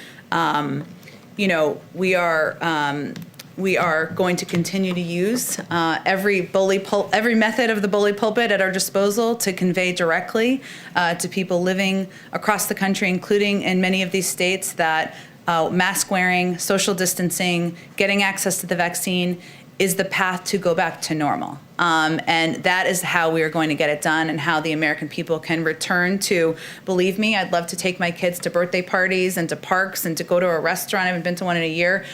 we are going to continue to use every method of the bully pulpit at our disposal to convey directly to people living across the country, including in many of these states, that mask wearing, social distancing, getting access to the vaccine is the path to go back to normal. And that is how we are going to get it done, and how the American people can return to, believe me, I'd love to take my kids to birthday parties and to parks and to go to a restaurant. I haven't been to one in a year.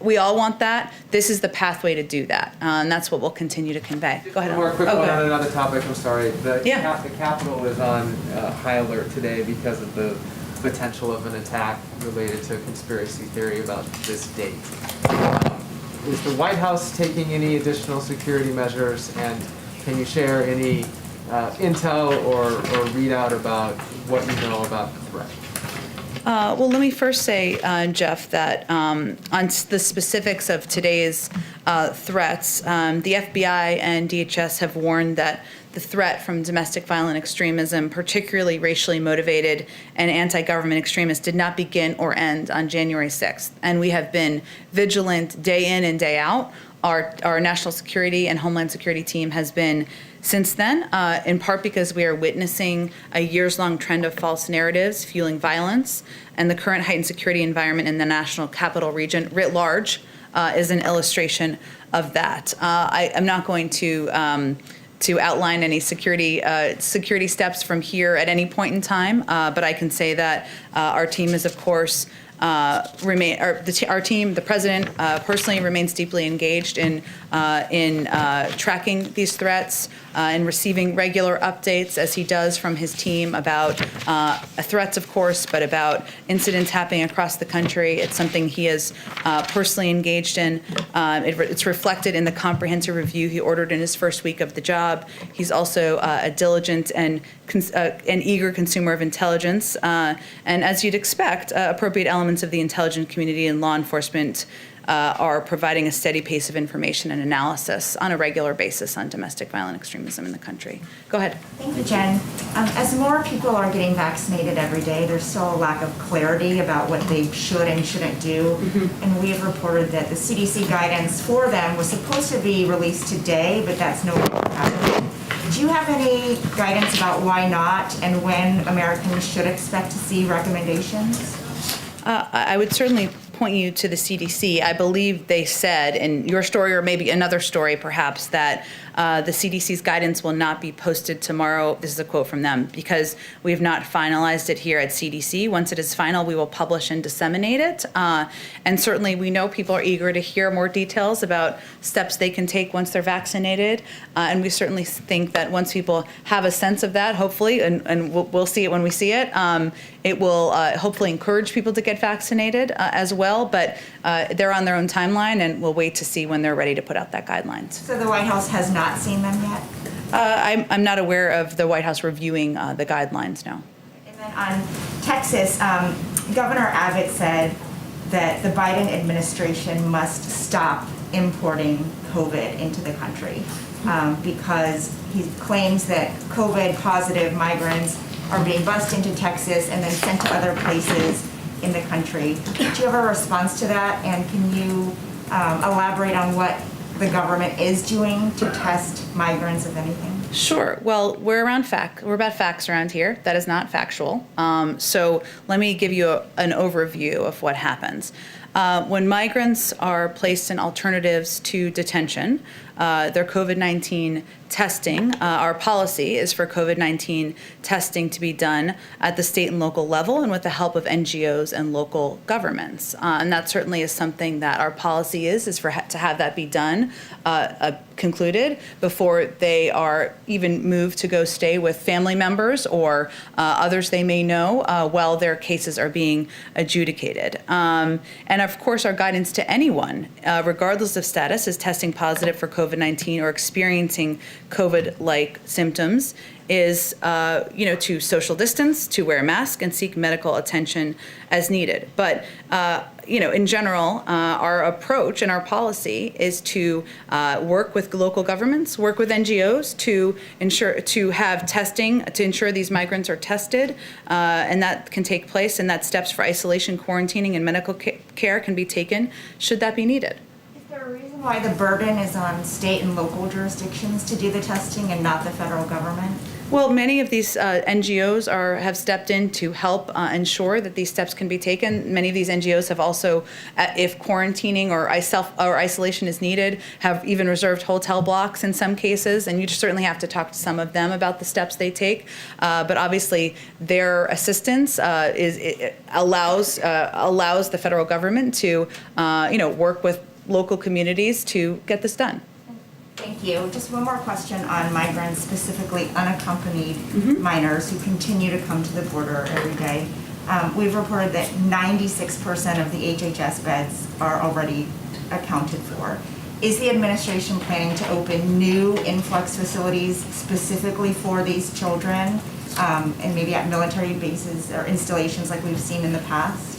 We all want that. This is the pathway to do that. And that's what we'll continue to convey. Go ahead. One more quick one on another topic, I'm sorry. The Yeah. Capitol is on high alert today because of the potential of an attack related to a conspiracy theory about this date. Is the White House taking any additional security measures, and can you share any intel or readout about what you know about the threat? Well, let me first say, Jeff, that on the specifics of today's threats, the FBI and DHS have warned that the threat from domestic violent extremism, particularly racially motivated and anti-government extremists, did not begin or end on January 6th. And we have been vigilant day in and day out. Our national security and homeland security team has been since then, in part because we are witnessing a years-long trend of false narratives fueling violence, and the current heightened security environment in the national capital region writ large is an illustration of that. I'm not going to outline any security steps from here at any point in time, but I can say that our team is, of course, our team, the president personally remains deeply engaged in tracking these threats and receiving regular updates, as he does from his team, about threats, of course, but about incidents happening across the country. It's something he is personally engaged in. It's reflected in the comprehensive review he ordered in his first week of the job. He's also a diligent and eager consumer of intelligence, and as you'd expect, appropriate elements of the intelligence community and law enforcement are providing a steady pace of information and analysis on a regular basis on domestic violent extremism in the country. Go ahead. Thank you, Jen. As more people are getting vaccinated every day, there's still a lack of clarity about what they should and shouldn't do. And we have reported that the CDC guidance for them was supposed to be released today, but that's no longer happening. Do you have any guidance about why not, and when Americans should expect to see recommendations? I would certainly point you to the CDC. I believe they said in your story, or maybe another story perhaps, that the CDC's guidance will not be posted tomorrow. This is a quote from them, because we have not finalized it here at CDC. Once it is final, we will publish and disseminate it. And certainly we know people are eager to hear more details about steps they can take once they're vaccinated. And we certainly think that once people have a sense of that, hopefully, and we'll see it when we see it, it will hopefully encourage people to get vaccinated as well. But they're on their own timeline, and we'll wait to see when they're ready to put out that guidelines. So the White House has not seen them yet? I'm not aware of the White House reviewing the guidelines, no. And then on Texas, Governor Abbott said that the Biden administration must stop importing COVID into the country because he claims that COVID positive migrants are being bused into Texas and then sent to other places in the country. Do you have a response to that? And can you elaborate on what the government is doing to test migrants, if anything? Sure. Well, we're about facts around here. That is not factual. So let me give you an overview of what happens. When migrants are placed in alternatives to detention, their COVID-19 testing. Our policy is for COVID-19 testing to be done at the state and local level and with the help of NGOs and local governments. And that certainly is something that our policy is to have that be done, concluded before they are even moved to go stay with family members or others they may know while their cases are being adjudicated. And of course, our guidance to anyone, regardless of status, is testing positive for COVID-19 or experiencing COVID-like symptoms is, to social distance, to wear a mask, and seek medical attention as needed. But, in general, our approach and our policy is to work with local governments, work with NGOs to have testing, to ensure these migrants are tested, and that can take place, and that steps for isolation, quarantining, and medical care can be taken should that be needed. Is there a reason why the burden is on state and local jurisdictions to do the testing and not the federal government? Well, many of these NGOs have stepped in to help ensure that these steps can be taken. Many of these NGOs have also, if quarantining or isolation is needed, have even reserved hotel blocks in some cases, and you just certainly have to talk to some of them about the steps they take. But obviously, their assistance allows the federal government to, work with local communities to get this done. Thank you. Just one more question on migrants, specifically unaccompanied minors who continue to come to the border every day. We've reported that 96% of the HHS beds are already accounted for. Is the administration planning to open new influx facilities specifically for these children, and maybe at military bases or installations like we've seen in the past?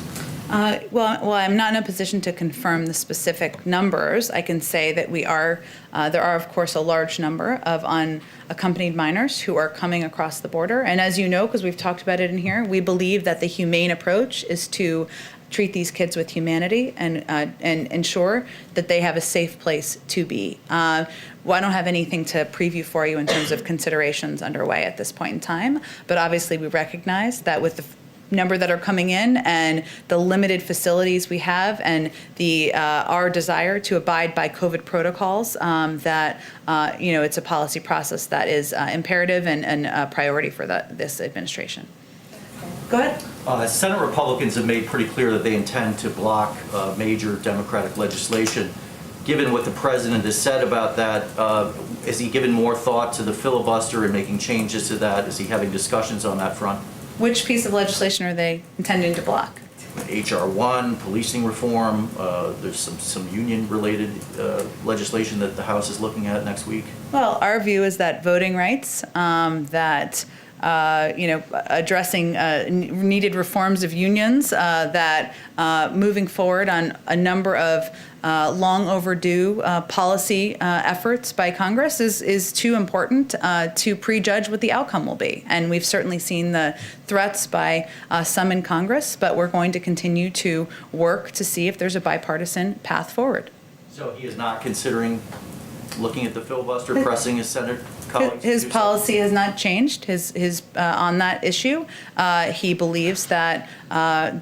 Well, I'm not in a position to confirm the specific numbers. I can say that there are, of course, a large number of unaccompanied minors who are coming across the border. And as you know, because we've talked about it in here, we believe that the humane approach is to treat these kids with humanity and ensure that they have a safe place to be. Well, I don't have anything to preview for you in terms of considerations underway at this point in time, but obviously we recognize that with the number that are coming in and the limited facilities we have and our desire to abide by COVID protocols, that it's a policy process that is imperative and a priority for this administration. Go ahead. Senate Republicans have made pretty clear that they intend to block major Democratic legislation. Given what the president has said about that, has he given more thought to the filibuster and making changes to that? Is he having discussions on that front? Which piece of legislation are they intending to block? HR 1, policing reform, there's some union-related legislation that the House is looking at next week. Well, our view is that voting rights, addressing needed reforms of unions, that moving forward on a number of long overdue policy efforts by Congress is too important to prejudge what the outcome will be. And we've certainly seen the threats by some in Congress, but we're going to continue to work to see if there's a bipartisan path forward. So he is not considering looking at the filibuster, pressing his Senate colleagues? His policy has not changed on that issue. He believes that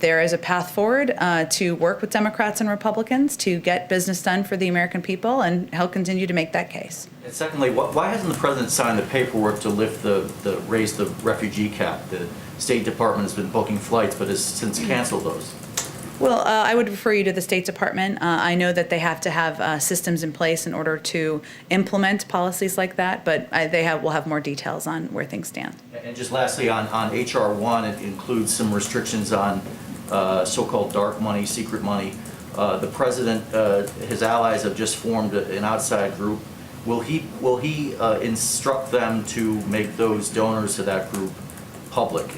there is a path forward to work with Democrats and Republicans to get business done for the American people, and he'll continue to make that case. And secondly, why hasn't the president signed the paperwork to lift raise the refugee cap? The State Department has been booking flights, but has since canceled those. Well, I would refer you to the State Department. I know that they have to have systems in place in order to implement policies like that, but will have more details on where things stand. And just lastly, on HR 1, it includes some restrictions on so-called dark money, secret money. The president, his allies have just formed an outside group. Will he instruct them to make those donors to that group public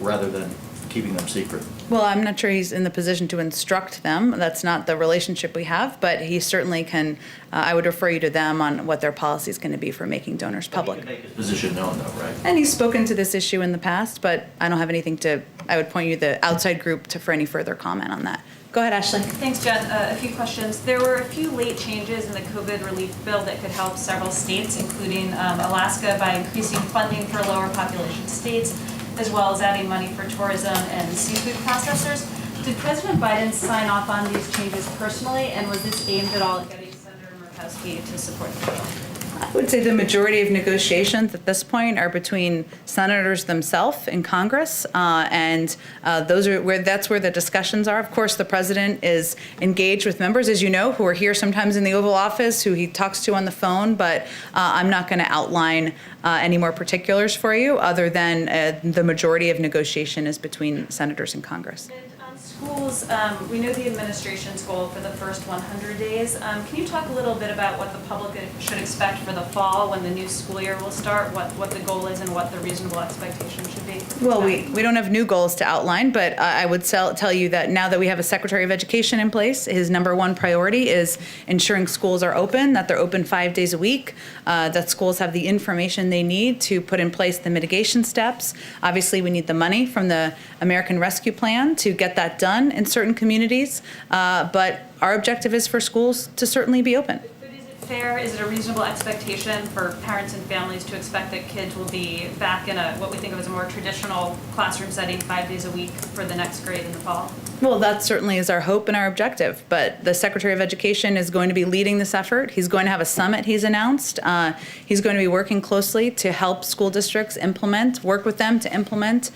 rather than keeping them secret? Well, I'm not sure he's in the position to instruct them. That's not the relationship we have, but he certainly can. I would refer you to them on what their policy is going to be for making donors public. He can make his position known, though, right? And he's spoken to this issue in the past, but I don't have anything I would point you to the outside group for any further comment on that. Go ahead, Ashley. Thanks, Jen. A few questions. There were a few late changes in the COVID relief bill that could help several states, including Alaska, by increasing funding for lower population states, as well as adding money for tourism and seafood processors. Did President Biden sign off on these changes personally, and was this aimed at all at getting Senator Psaki to support the bill? I would say the majority of negotiations at this point are between senators themselves in Congress, and that's where the discussions are. Of course, the president is engaged with members, as you know, who are here sometimes in the Oval Office, who he talks to on the phone, but I'm not going to outline any more particulars for you other than the majority of negotiation is between senators in Congress. And on schools, we know the administration's goal for the first 100 days. Can you talk a little bit about what the public should expect for the fall when the new school year will start, what the goal is and what the reasonable expectation should be? Well, we don't have new goals to outline, but I would tell you that now that we have a Secretary of Education in place, his number one priority is ensuring schools are open, that they're open 5 days a week, that schools have the information they need to put in place the mitigation steps. Obviously, we need the money from the American Rescue Plan to get that done in certain communities, but our objective is for schools to certainly be open. Fair? Is it a reasonable expectation for parents and families to expect that kids will be back in what we think of as a more traditional classroom setting 5 days a week for the next grade in the fall? Well, that certainly is our hope and our objective, but the Secretary of Education is going to be leading this effort. He's going to have a summit he's announced. He's going to be working closely to help school districts work with them to implement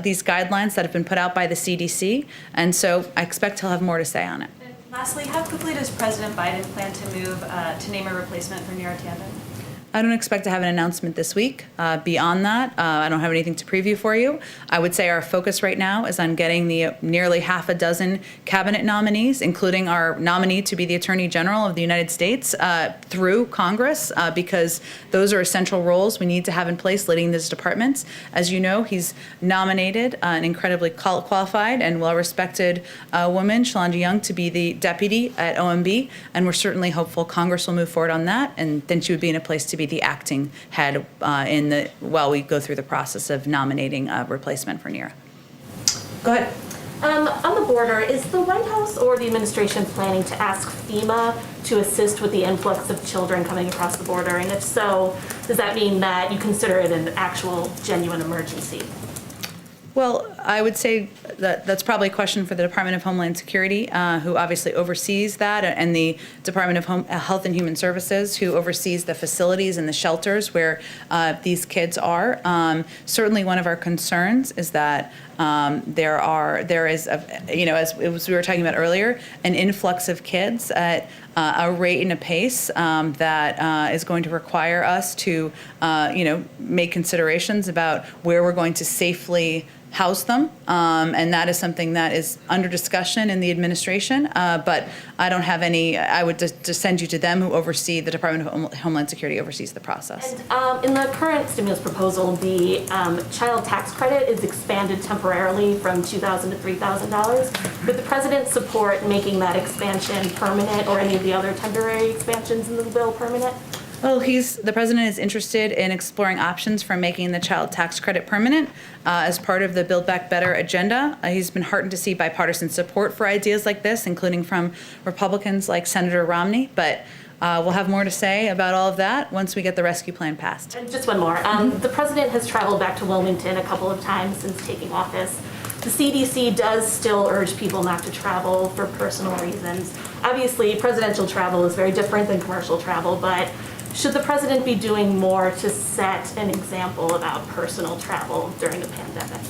these guidelines that have been put out by the CDC, and so I expect he'll have more to say on it. Lastly, how quickly does President Biden plan to move to name a replacement for Neera Tanden? I don't expect to have an announcement this week. Beyond that, I don't have anything to preview for you. I would say our focus right now is on getting the nearly half a dozen cabinet nominees, including our nominee to be the Attorney General of the United States, through Congress, because those are essential roles we need to have in place leading these departments. As you know, he's nominated an incredibly qualified and well-respected woman, Shalanda Young, to be the deputy at OMB, and we're certainly hopeful Congress will move forward on that, and then she would be in a place to be the acting head while we go through the process of nominating a replacement for Neera. Go ahead. On the border, is the White House or the administration planning to ask FEMA to assist with the influx of children coming across the border? And if so, does that mean that you consider it an actual genuine emergency? Well, I would say that that's probably a question for the Department of Homeland Security, who obviously oversees that, and the Department of Health and Human Services, who oversees the facilities and the shelters where these kids are. Certainly, one of our concerns is that there is, as we were talking about earlier, an influx of kids at a rate and a pace that is going to require us to, make considerations about where we're going to safely house them, and that is something that is under discussion in the administration, but I don't have any. I would just send you to them, who oversee the Department of Homeland Security, oversees the process. And in the current stimulus proposal, the child tax credit is expanded temporarily from $2,000 to $3,000. Would the president support making that expansion permanent, or any of the other temporary expansions in the bill permanent? Well, the president is interested in exploring options for making the child tax credit permanent as part of the Build Back Better agenda. He's been heartened to see bipartisan support for ideas like this, including from Republicans like Senator Romney. But we'll have more to say about all of that once we get the rescue plan passed. And just one more. The president has traveled back to Wilmington a couple of times since taking office. The CDC does still urge people not to travel for personal reasons. Obviously, presidential travel is very different than commercial travel, but should the president be doing more to set an example about personal travel during the pandemic?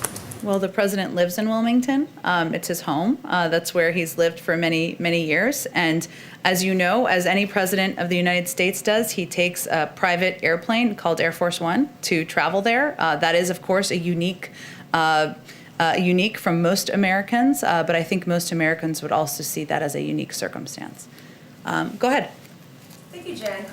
Well, the president lives in Wilmington. It's his home. That's where he's lived for many, many years. And as you know, as any president of the United States does, he takes a private airplane called Air Force One to travel there. That is, of course, a unique from most Americans, but I think most Americans would also see that as a unique circumstance. Go ahead. Thank you, Jen.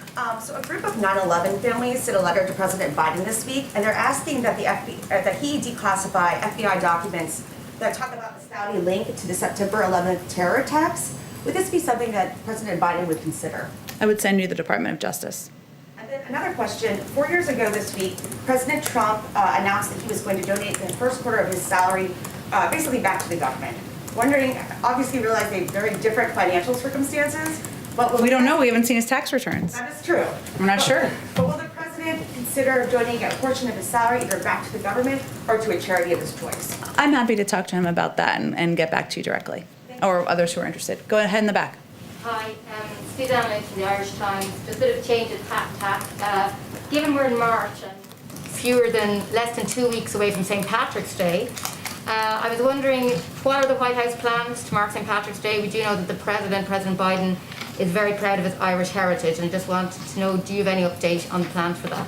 So a group of 9/11 families sent a letter to President Biden this week, and they're asking that that he declassify FBI documents that talk about the Saudi link to the September 11th terror attacks. Would this be something that President Biden would consider? I would send you the Department of Justice. And then another question. 4 years ago this week, President Trump announced that he was going to donate the first quarter of his salary basically back to the government. Wondering, obviously realizing very different financial circumstances, but we don't know. We haven't seen his tax returns. That is true. We're not sure. But will the president consider donating a portion of his salary either back to the government or to a charity of his choice? I'm happy to talk to him about that and get back to you directly, or others who are interested. Go ahead in the back. Hi, Steve Donnelly from the Irish Times. Just a bit of change in tack. Given we're in March and less than 2 weeks away from St. Patrick's Day, I was wondering, what are the White House plans to mark St. Patrick's Day? We do know that the President Biden, is very proud of his Irish heritage, and just wanted to know, do you have any update on the plans for that?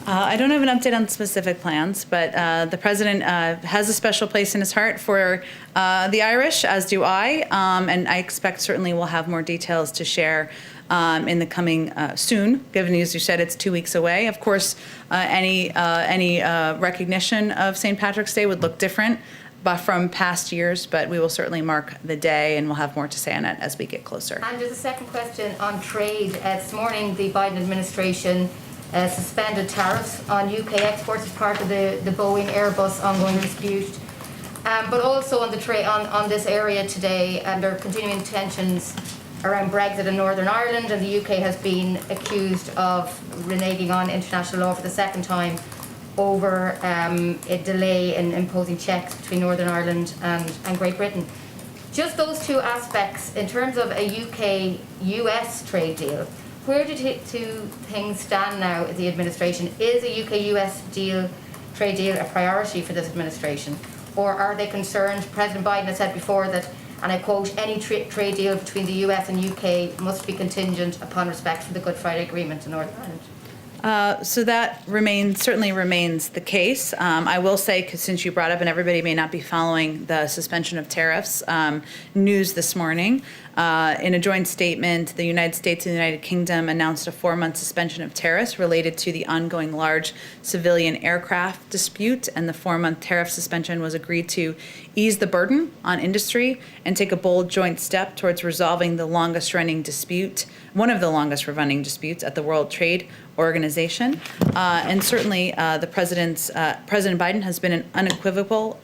I don't have an update on specific plans, but the president has a special place in his heart for the Irish, as do I, and I expect certainly we'll have more details to share in the coming soon, given as you said it's 2 weeks away. Of course, any recognition of St. Patrick's Day would look different from past years, but we will certainly mark the day, and we'll have more to say on it as we get closer. And just a second question on trade. This morning, the Biden administration suspended tariffs on UK exports as part of the Boeing Airbus ongoing dispute. But also on the trade on this area today, and there are continuing tensions around Brexit in Northern Ireland, and the UK has been accused of reneging on international law for the second time over a delay in imposing checks between Northern Ireland and Great Britain. Just those two aspects, in terms of a UK-US trade deal, where do two things stand now at the administration? Is a UK-US trade deal a priority for this administration? Or are they concerned? President Biden has said before that, and I quote, any trade deal between the US and UK must be contingent upon respect for the Good Friday Agreement in Northern Ireland. So that certainly remains the case. I will say, 'cause since you brought up, and everybody may not be following the suspension of tariffs news this morning, in a joint statement, the United States and the United Kingdom announced a 4-month suspension of tariffs related to the ongoing large civilian aircraft dispute, and the 4-month tariff suspension was agreed to ease the burden on industry and take a bold joint step towards resolving the longest-running dispute, one of the longest-running disputes at the World Trade Organization. And certainly President Biden has been unequivocal,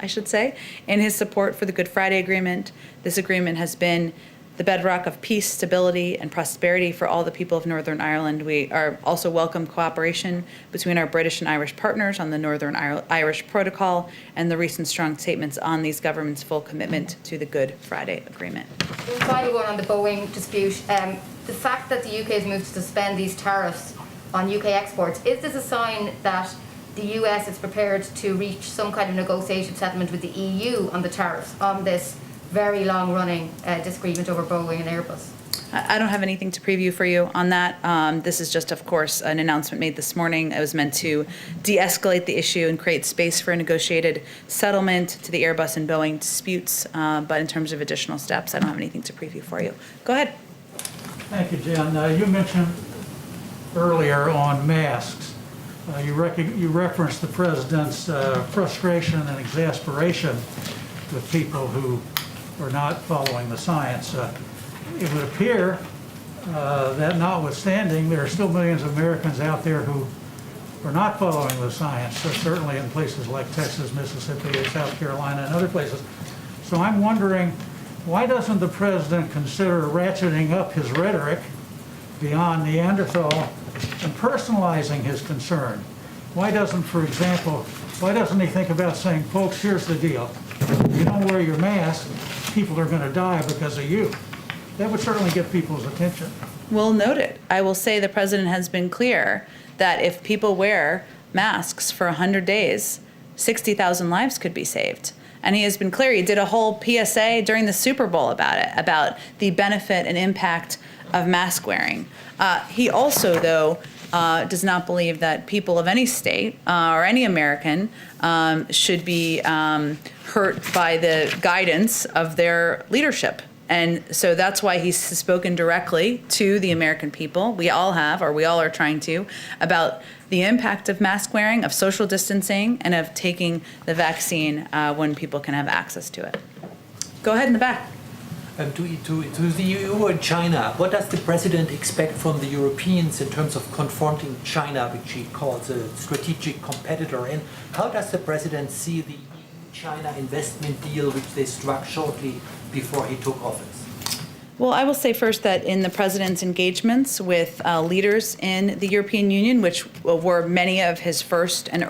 I should say, in his support for the Good Friday Agreement. This agreement has been the bedrock of peace, stability, and prosperity for all the people of Northern Ireland. We are also welcome cooperation between our British and Irish partners on the Northern Irish Protocol and the recent strong statements on these governments' full commitment to the Good Friday Agreement. Final one on the Boeing dispute. The fact that the UK has moved to suspend these tariffs on UK exports, is this a sign that the US is prepared to reach some kind of negotiation settlement with the EU on the tariffs on this very long-running disagreement over Boeing and Airbus? I don't have anything to preview for you on that. This is just, of course, an announcement made this morning. It was meant to de-escalate the issue and create space for a negotiated settlement to the Airbus and Boeing disputes. But in terms of additional steps, I don't have anything to preview for you. Go ahead. Thank you, Jen. You mentioned earlier on masks. You referenced the president's frustration and exasperation with people who are not following the science. It would appear that notwithstanding, there are still millions of Americans out there who are not following the science, certainly in places like Texas, Mississippi, South Carolina, and other places. So I'm wondering, why doesn't the president consider ratcheting up his rhetoric beyond Neanderthal and personalizing his concern? Why doesn't he think about saying, folks, here's the deal. If you don't wear your mask, people are going to die because of you. That would certainly get people's attention. Well noted. I will say the president has been clear that if people wear masks for 100 days, 60,000 lives could be saved. And he has been clear. He did a whole PSA during the Super Bowl about it, about the benefit and impact of mask wearing. He also, though, does not believe that people of any state or any American should be hurt by the guidance of their leadership. And so that's why he's spoken directly to the American people. We all are trying to, about the impact of mask wearing, of social distancing, and of taking the vaccine when people can have access to it. Go ahead in the back. To the EU and China, what does the president expect from the Europeans in terms of confronting China, which he calls a strategic competitor? And how does the president see the EU-China investment deal which they struck shortly before he took office? Well, I will say first that in the president's engagements with leaders in the European Union, which were many of his first and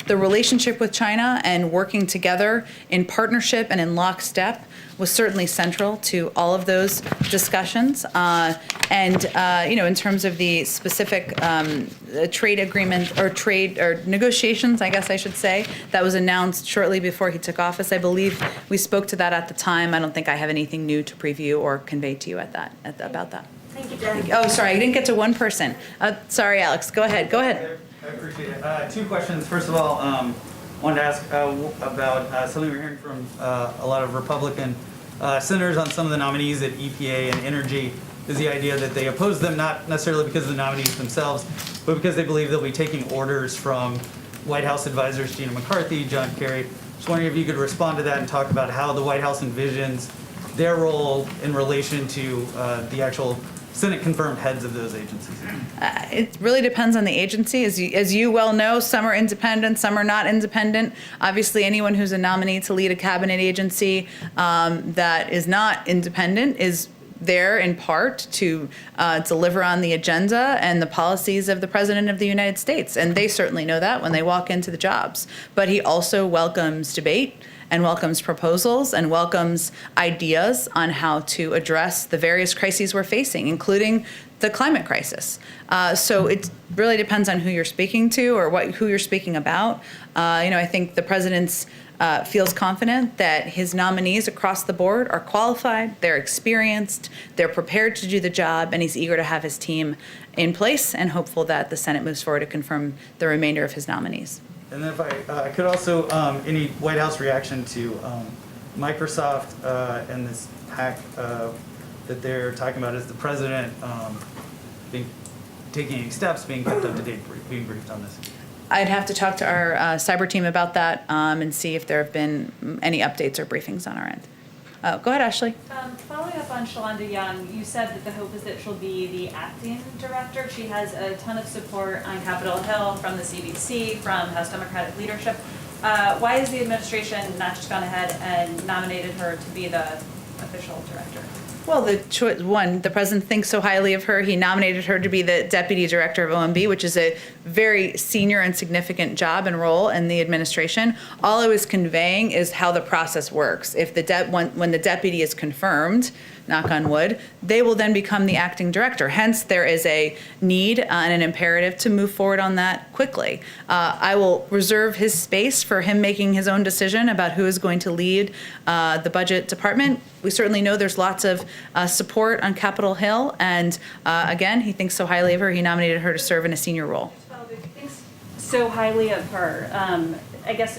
the relationship with China and working together in partnership and in lockstep was certainly central to all of those discussions. In terms of the specific trade agreement or negotiations, I guess I should say, that was announced shortly before he took office, I believe we spoke to that at the time. I don't think I have anything new to preview or convey to you about that. Thank you, Jen. Oh, sorry, I didn't get to one person. Sorry, Alex, go ahead. I appreciate it. Two questions. First of all, wanted to ask about something we're hearing from a lot of Republican senators on some of the nominees at EPA and Energy, is the idea that they oppose them not necessarily because of the nominees themselves, but because they believe they'll be taking orders from White House advisors Gina McCarthy, John Kerry. Just wondering if you could respond to that and talk about how the White House envisions their role in relation to the actual Senate-confirmed heads of those agencies. It really depends on the agency. As you well know, some are independent, some are not independent. Obviously, anyone who's a nominee to lead a cabinet agency that is not independent is there in part to deliver on the agenda and the policies of the President of the United States. And they certainly know that when they walk into the jobs. But he also welcomes debate and welcomes proposals and welcomes ideas on how to address the various crises we're facing, including the climate crisis. So it really depends on who you're speaking to or who you're speaking about. I think the president's feels confident that his nominees across the board are qualified, they're experienced, they're prepared to do the job, and he's eager to have his team in place and hopeful that the Senate moves forward to confirm the remainder of his nominees. And then if I could also, any White House reaction to Microsoft and this hack that they're talking about, is the president taking any steps, being kept up to date, being briefed on this? I'd have to talk to our cyber team about that and see if there have been any updates or briefings on our end. Go ahead, Ashley. Following up on Shalonda Young, you said that the hope is that she'll be the acting director. She has a ton of support on Capitol Hill from the CDC, from House Democratic leadership. Why has the administration not just gone ahead and nominated her to be the official director? Well, the president thinks so highly of her. He nominated her to be the deputy director of OMB, which is a very senior and significant job and role in the administration. All I was conveying is how the process works. If when the deputy is confirmed, knock on wood, they will then become the acting director. Hence, there is a need and an imperative to move forward on that quickly. I will reserve his space for him making his own decision about who is going to lead the budget department. We certainly know there's lots of support on Capitol Hill, and again, he thinks so highly of her, he nominated her to serve in a senior role. He thinks so highly of her. I guess,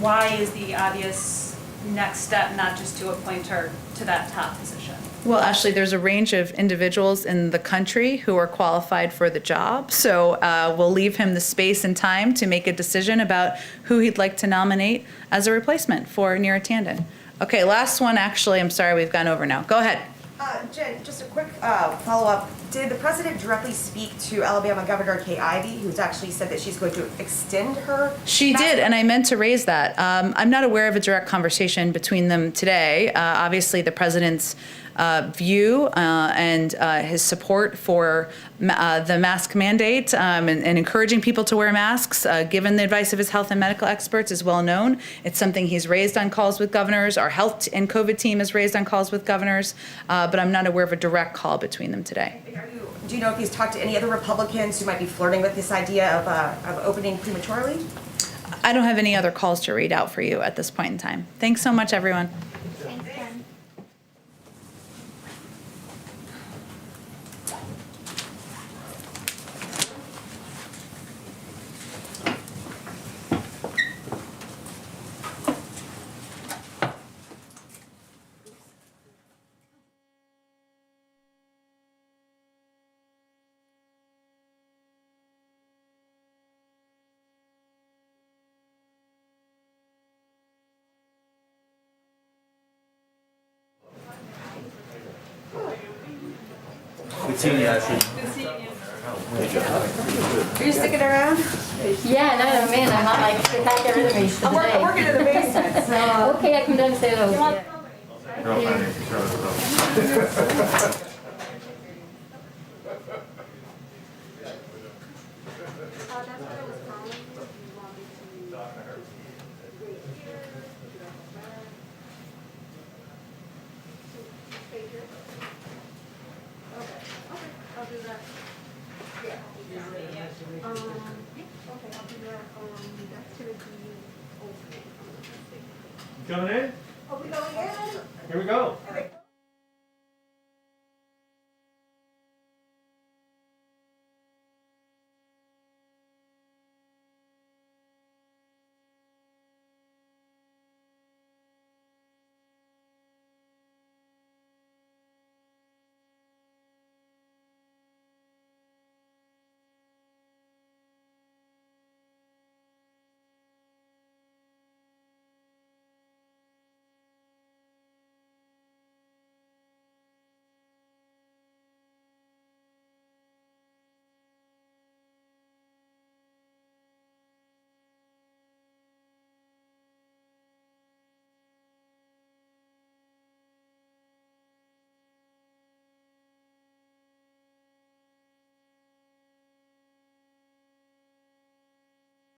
why is the obvious next step not just to appoint her to that top position? Well, Ashley, there's a range of individuals in the country who are qualified for the job, so we'll leave him the space and time to make a decision about who he'd like to nominate as a replacement for Neera Tanden. Okay, last one, actually, I'm sorry, we've gone over now. Go ahead. Jen, just a quick follow-up. Did the president directly speak to Alabama Governor Kay Ivey, who's actually said that she's going to extend her? She did, and I meant to raise that. I'm not aware of a direct conversation between them today. Obviously, the president's view and his support for the mask mandate and encouraging people to wear masks, given the advice of his health and medical experts, is well known. It's something he's raised on calls with governors. Our health and COVID team has raised on calls with governors, but I'm not aware of a direct call between them today. Do you know if he's talked to any other Republicans who might be flirting with this idea of opening prematurely? I don't have any other calls to read out for you at this point in time. Thanks so much, everyone. Good seeing you, Ashley. Are you sticking around? Yeah, no, man, I'm not like to pack everything me I'm working in the basement, so. Okay, I come down and say hello. Okay, I'll do that, that's gonna be opening. Coming in? Are we going in? Here we go. Okay.